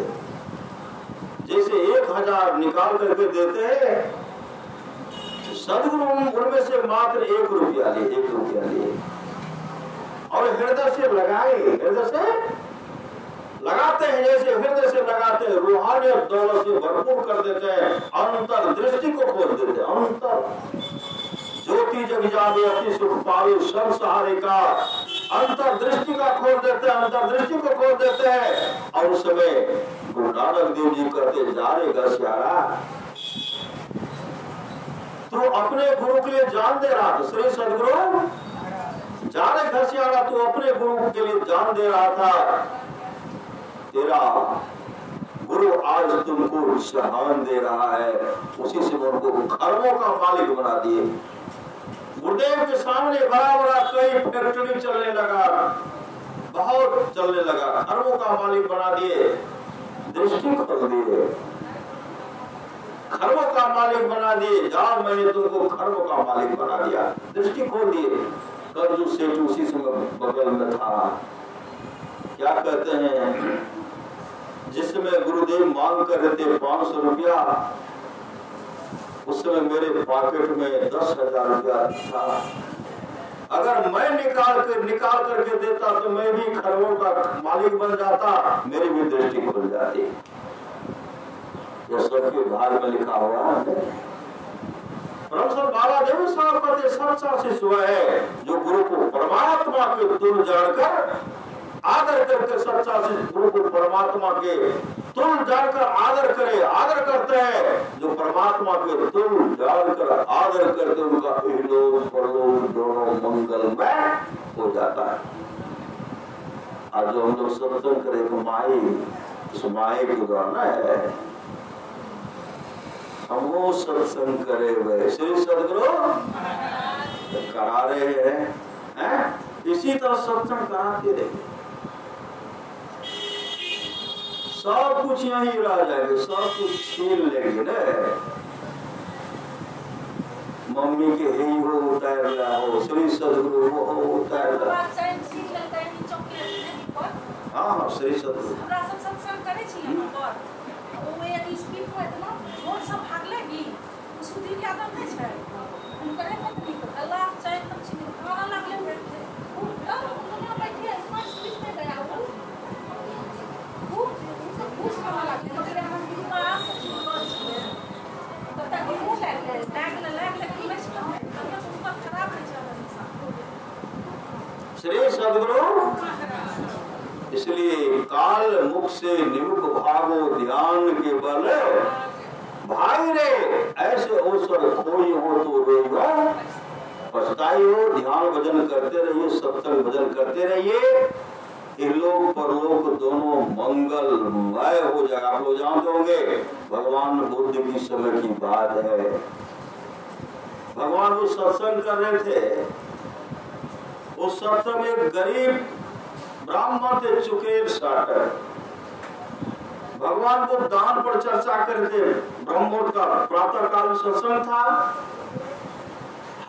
जैसे 1000 निकाल करके देते हैं, सदगुरु उनमें से मात्र 1 रुपया लिए, 1 रुपया लिए और हृदय से लगाए, हृदय से लगाते हैं, जैसे हृदय से लगाते हैं, रूहानी और दौलत से भरपूर कर देते हैं, अंतर दृष्टि को खोल देते हैं। अंतर ज्योति जग जावे अति सुख पावे सब सहारे का, अंतर दृष्टि का खोल देते हैं, अंतर दृष्टि को खोल देते हैं। और उस समय गुरु नानक देव जी कहते जा रे घसियारा, तू अपने गुरु के लिए जान दे रहा था। श्री सदगुरु जाने घसियारा, तू अपने गुरु के लिए जान दे रहा था, तेरा गुरु आज तुमको शहान दे रहा है। उसी से उनको खरबों का मालिक बना दिए। गुरुदेव के सामने बड़ा बड़ा कई फैक्ट्री चलने लगा, बहुत चलने लगा, खरबों का मालिक बना दिए, दृष्टि खोल दिए, खरबों का मालिक बना दिए। जाओ मैंने तुमको खरबों का मालिक बना दिया, दृष्टि खोल दिए। कंजूस सेठ उसी समय बगल में था। क्या कहते हैं, जिस समय गुरुदेव मांग कर रहे थे 500 रुपया, उस समय मेरे पॉकेट में 10,000 रुपया था। अगर मैं निकाल करके देता तो मैं भी खरबों का मालिक बन जाता, मेरी भी दृष्टि खुल जाती। ये सबके भाग में लिखा हुआ है। परमहंस बाबा देव साहब कहते सच्चा शिष्य है जो गुरु को परमात्मा के तुल्य जानकर आदर करके, सच्चा शिष्य गुरु को परमात्मा के तुल्य जानकर आदर करे, आदर करते हैं। जो परमात्मा के तुल्य जानकर आदर करते, उनका इहलोक परलोक दोनों मंगलमय हो जाता है। आज जो हम लोग सत्संग करें माई, उस माई के द्वारा है हम वो सत्संग करे हुए श्री सदगुरु करा रहे हैं, इसी तरह सत्संग कराते रहे। सब कुछ यहीं रह जाएंगे, सब कुछ छीन लेंगे ना। मम्मी के ही हो उतार रहा हो, श्री सदगुरु वो हो उतार रहा। हाँ हाँ श्री सदगुरु सत्संग करे छी हम पर ओ यदि स्पीड पर इतना जोर से भागले भी सुधी के आदत नहीं है। हम करे पत्नी को अल्लाह चाहे तब छी खाना लगले बैठे खूब डर दुनिया बैठे इतना स्पीड में गया वो खूब खाना लगले मगर हम भी पास पता नहीं वो लग कि मैं सब उसका खराब है चल श्री सदगुरु। इसलिए काल मुख से निमुख भागो ध्यान के बल भाई रे, ऐसे अवसर खोई हो तो रोइबा पछताई हो। ध्यान भजन करते रहिए, सत्संग भजन करते रहिए, इहलोक परलोक दोनों मंगलमय हो जाएगा। आप लोग जानते होंगे भगवान बुद्ध की समय की बात है। भगवान वो सत्संग कर रहे थे, उस सत्संग में एक गरीब ब्राह्मण थे, चुकेल साटक। भगवान को दान पर चर्चा करते, ब्रह्मोत्सव का प्रातः काल सत्संग था।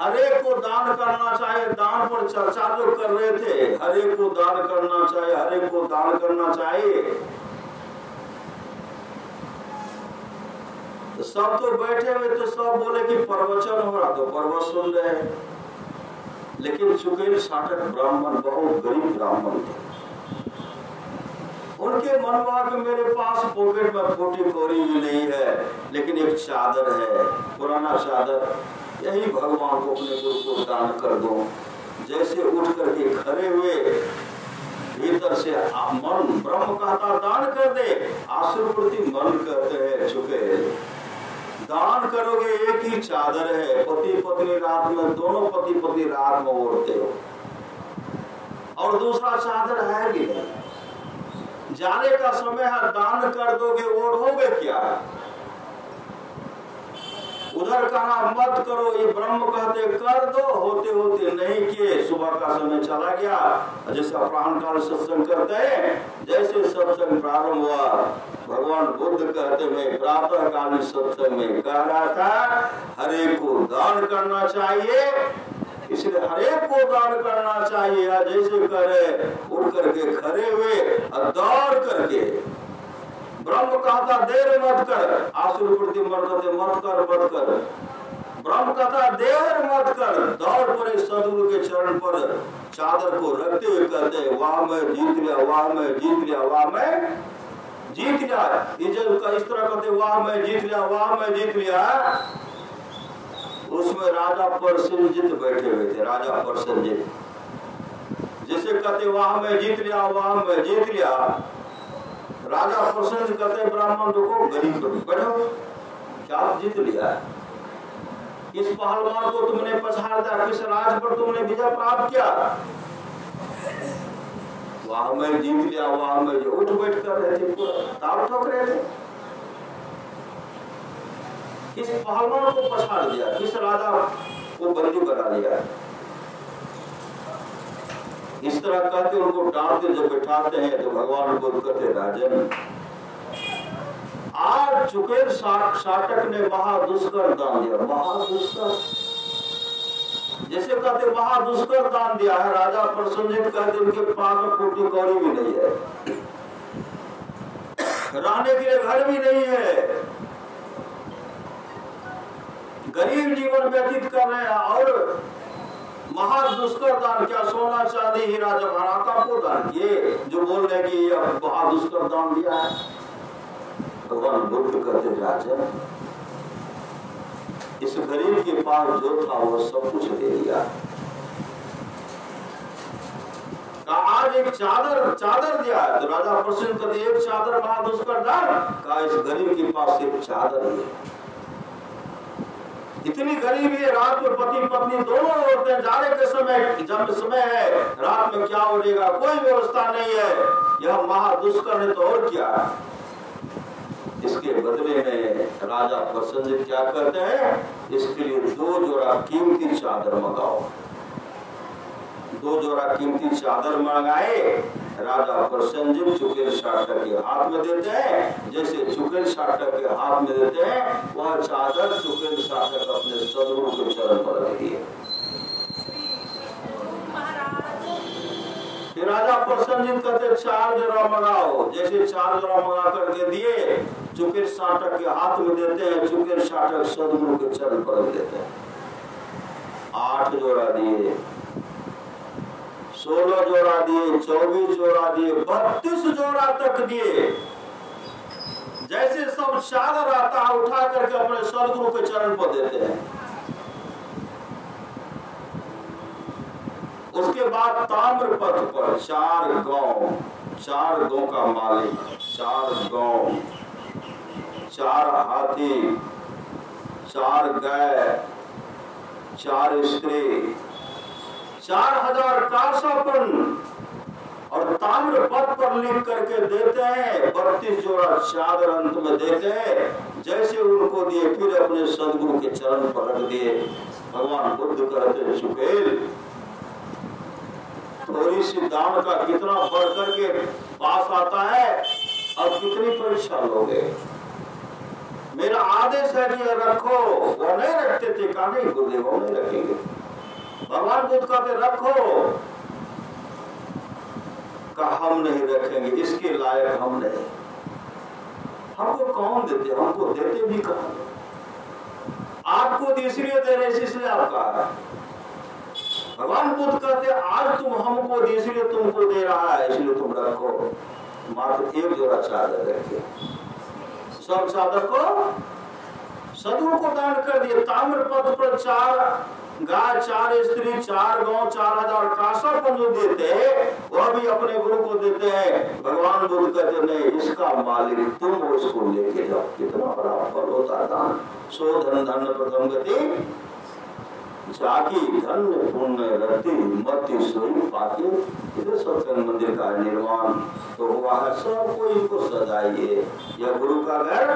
हरेक को दान करना चाहिए, दान पर चर्चा जो कर रहे थे, हरेक को दान करना चाहिए, हरेक को दान करना चाहिए। तो सब तो बैठे हुए, तो सब बोले कि प्रवचन हो रहा, तो प्रवचन सुन रहे। लेकिन चुकेल साटक ब्राह्मण बहुत गरीब ब्राह्मण थे। उनके मन हुआ कि मेरे पास पॉकेट में फूटी कौड़ी भी नहीं है, लेकिन एक चादर है, पुराना चादर, यही भगवान को अपने गुरु को दान कर दो। जैसे उठ करके खड़े हुए, भीतर से मन ब्रह्म कहता दान कर दे, आशीर्वृति मन कहते हैं चुके दान करोगे, एक ही चादर है, पति पत्नी रात में, दोनों पति पत्नी रात में ओढ़ते हो, और दूसरा चादर है भी नहीं। जाने का समय है, दान कर दोगे, ओढ़ोगे क्या? उधर कहा मत करो, ये ब्रह्म कहते कर दो, होते होते नहीं किए, सुबह का समय चला गया। जैसे अपराह्न काल सत्संग करते हैं, जैसे सत्संग प्रारंभ हुआ, भगवान बुद्ध कहते हैं प्रातः कालीन सत्संग में कह रहा था हरे को दान करना चाहिए, इसलिए हरेक को दान करना चाहिए। जैसे करे उठ करके खड़े हुए और दौड़ करके, ब्रह्म कहता देर मत कर, आशीर्वृति मर्दते मत कर। ब्रह्म कहता देर मत कर, दौड़ पड़े सदगुरु के चरण पर, चादर को रखते हुए कहते वाह मैं जीत लिया, वाह मैं जीत लिया, वाह मैं जीत लिया। ये जब इस तरह कहते वाह मैं जीत लिया, वाह मैं जीत लिया, उसमें राजा परसेनजीत बैठे हुए थे। राजा परसेनजीत जिसे कहते वाह मैं जीत लिया, वाह मैं जीत लिया। राजा परसेनजीत कहते ब्राह्मण को गरीब बैठो, क्या जीत लिया? इस पहलवान को तुमने पछाड़ दिया, किस राज पर तुमने विजय प्राप्त किया? वाह मैं जीत लिया, वाह मैं उठ बैठ कर रहे थे, ताल ठोक रहे थे। किस पहलवान को पछाड़ दिया, किस राजा को बंदी बना लिया? इस तरह कहते उनको डांटते जब बिठाते हैं तो भगवान को कहते राजन, आज चुकेल साटक ने महादुष्कर दान दिया। महादुष्कर जैसे कहते महादुष्कर दान दिया है। राजा परसेनजीत कहते उनके पास में फूटी कौड़ी भी नहीं है, रहने के लिए घर भी नहीं है, गरीब जीवन व्यतीत कर रहे हैं, और महादुष्कर दान क्या सोना चांदी हीरा जवाहरात आपको दान किए, जो बोल रहे कि ये महादुष्कर दान दिया है। भगवान बुद्ध कहते राजन, इस गरीब के पास जो था वो सब कुछ दे दिया। आज एक चादर दिया है, तो राजा प्रसन्न कहते एक चादर महादुष्कर दान का, इस गरीब के पास एक चादर है। इतनी गरीबी है, रात में पति पत्नी दोनों औरतें जाने के समय, जब समय है रात में क्या उड़ेगा, कोई व्यवस्था नहीं है। यह महादुष्कर ने तो और क्या। इसके बदले में राजा परसेनजीत क्या करते हैं, इसके लिए 2 जोड़ा कीमती चादर मंगाओ। 2 जोड़ा कीमती चादर मंगाए, राजा परसेनजीत चुकेल साटक के हाथ में देते हैं। जैसे चुकेल साटक के हाथ में देते हैं, वह चादर चुकेल साटक अपने सदगुरु के चरण पर रख दिए। फिर राजा परसेनजीत कहते 4 जोड़ा मंगाओ। जैसे 4 जोड़ा मंगा करके दिए, चुकेल साटक के हाथ में देते हैं, चुकेल साटक सदगुरु के चरण पर रख देते हैं। 8 जोड़ा दिए, 16 जोड़ा दिए, 24 जोड़ा दिए, 32 जोड़ा तक दिए। जैसे सब चादर आता है उठा करके अपने सदगुरु के चरण पर देते हैं। उसके बाद ताम्रपत्र पर 4 गांव का मालिक, 4 गांव, 4 हाथी, 4 गाय, 4 स्त्री, 4000 कासापन और ताम्रपत्र पर लिख करके देते हैं। 32 जोड़ा चादर अंत में देते हैं। जैसे उनको दिए, फिर अपने सदगुरु के चरण पर रख दिए। भगवान बुद्ध कहते चुकेल, थोड़ी सी दान का कितना बढ़ करके पास आता है और कितनी परीक्षा लोगे। मेरा आदेश है कि रखो, वो नहीं रखते थे, कहा नहीं गुरुदेव वो नहीं रखेंगे। भगवान बुद्ध कहते रखो, कहा हम नहीं रखेंगे, इसके लायक हम नहीं। हमको कौन देते, हमको देते भी कहा, आपको इसलिए दे रहे इसलिए आपका। भगवान बुद्ध कहते आज तुम हमको इसलिए तुमको दे रहा है, इसलिए तुम रखो। मात्र एक जोड़ा चादर रखे, सब चादर को साधुओं को दान कर दिए। ताम्र पत्र पर 4 गाय, 4 स्त्री, 4 गांव, 4000 कांसा जो देते वह भी अपने गुरु को देते हैं। भगवान बुद्ध कहते नहीं, इसका मालिक तुम हो, इसको लेके जाओ। कितना बड़ा फल होता है दान। सो धन धन प्रथम गति, जाकी धन्य पुण्य रति मति सोई पाके। इधर सत्संग मंदिर का निर्माण तो हुआ है, सबको इनको सजाइए। यह गुरु का घर,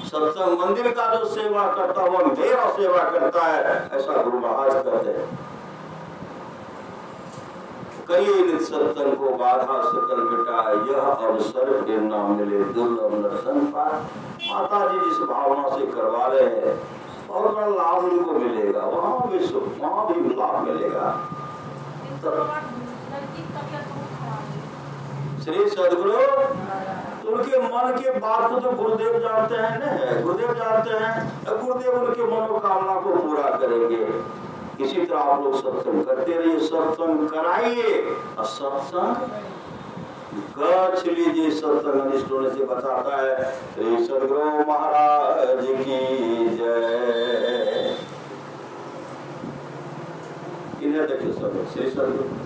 सत्संग मंदिर का जो सेवा करता हुआ मेरा सेवा करता है, ऐसा गुरु महाराज कहते हैं। कई सत्संग को बाधा सकल बेटा, यह अवसर प्रेरणा मिले दुर्लभ दर्शन पाए। माता जी जिस भावना से करवा रहे हैं और बड़ा लाभ उनको मिलेगा, वहाँ भी सुख, वहाँ भी लाभ मिलेगा। श्री सदगुरु उनके मन के बात को तो गुरुदेव जानते हैं ना, गुरुदेव जानते हैं, गुरुदेव उनके मनोकामना को पूरा करेंगे। इसी तरह आप लोग सत्संग करते रहिए, सत्संग कराइए और सत्संग गच लीजिए। सत्संग अनिष्ट होने से बचाता है। श्री सदगुरु महाराज की जय। इन्हें देखिए सब, श्री सदगुरु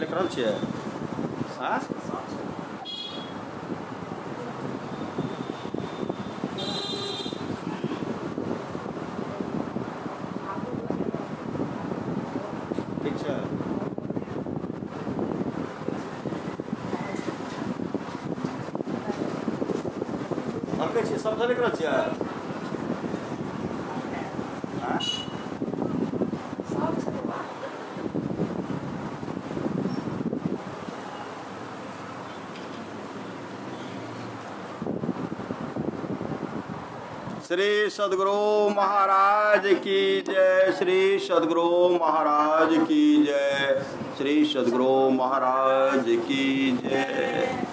करल छियै। हाँ ठीक छै। हम छियै सब जने करल छियै। श्री सदगुरु महाराज की जय। श्री सदगुरु महाराज की जय। श्री सदगुरु महाराज की जय।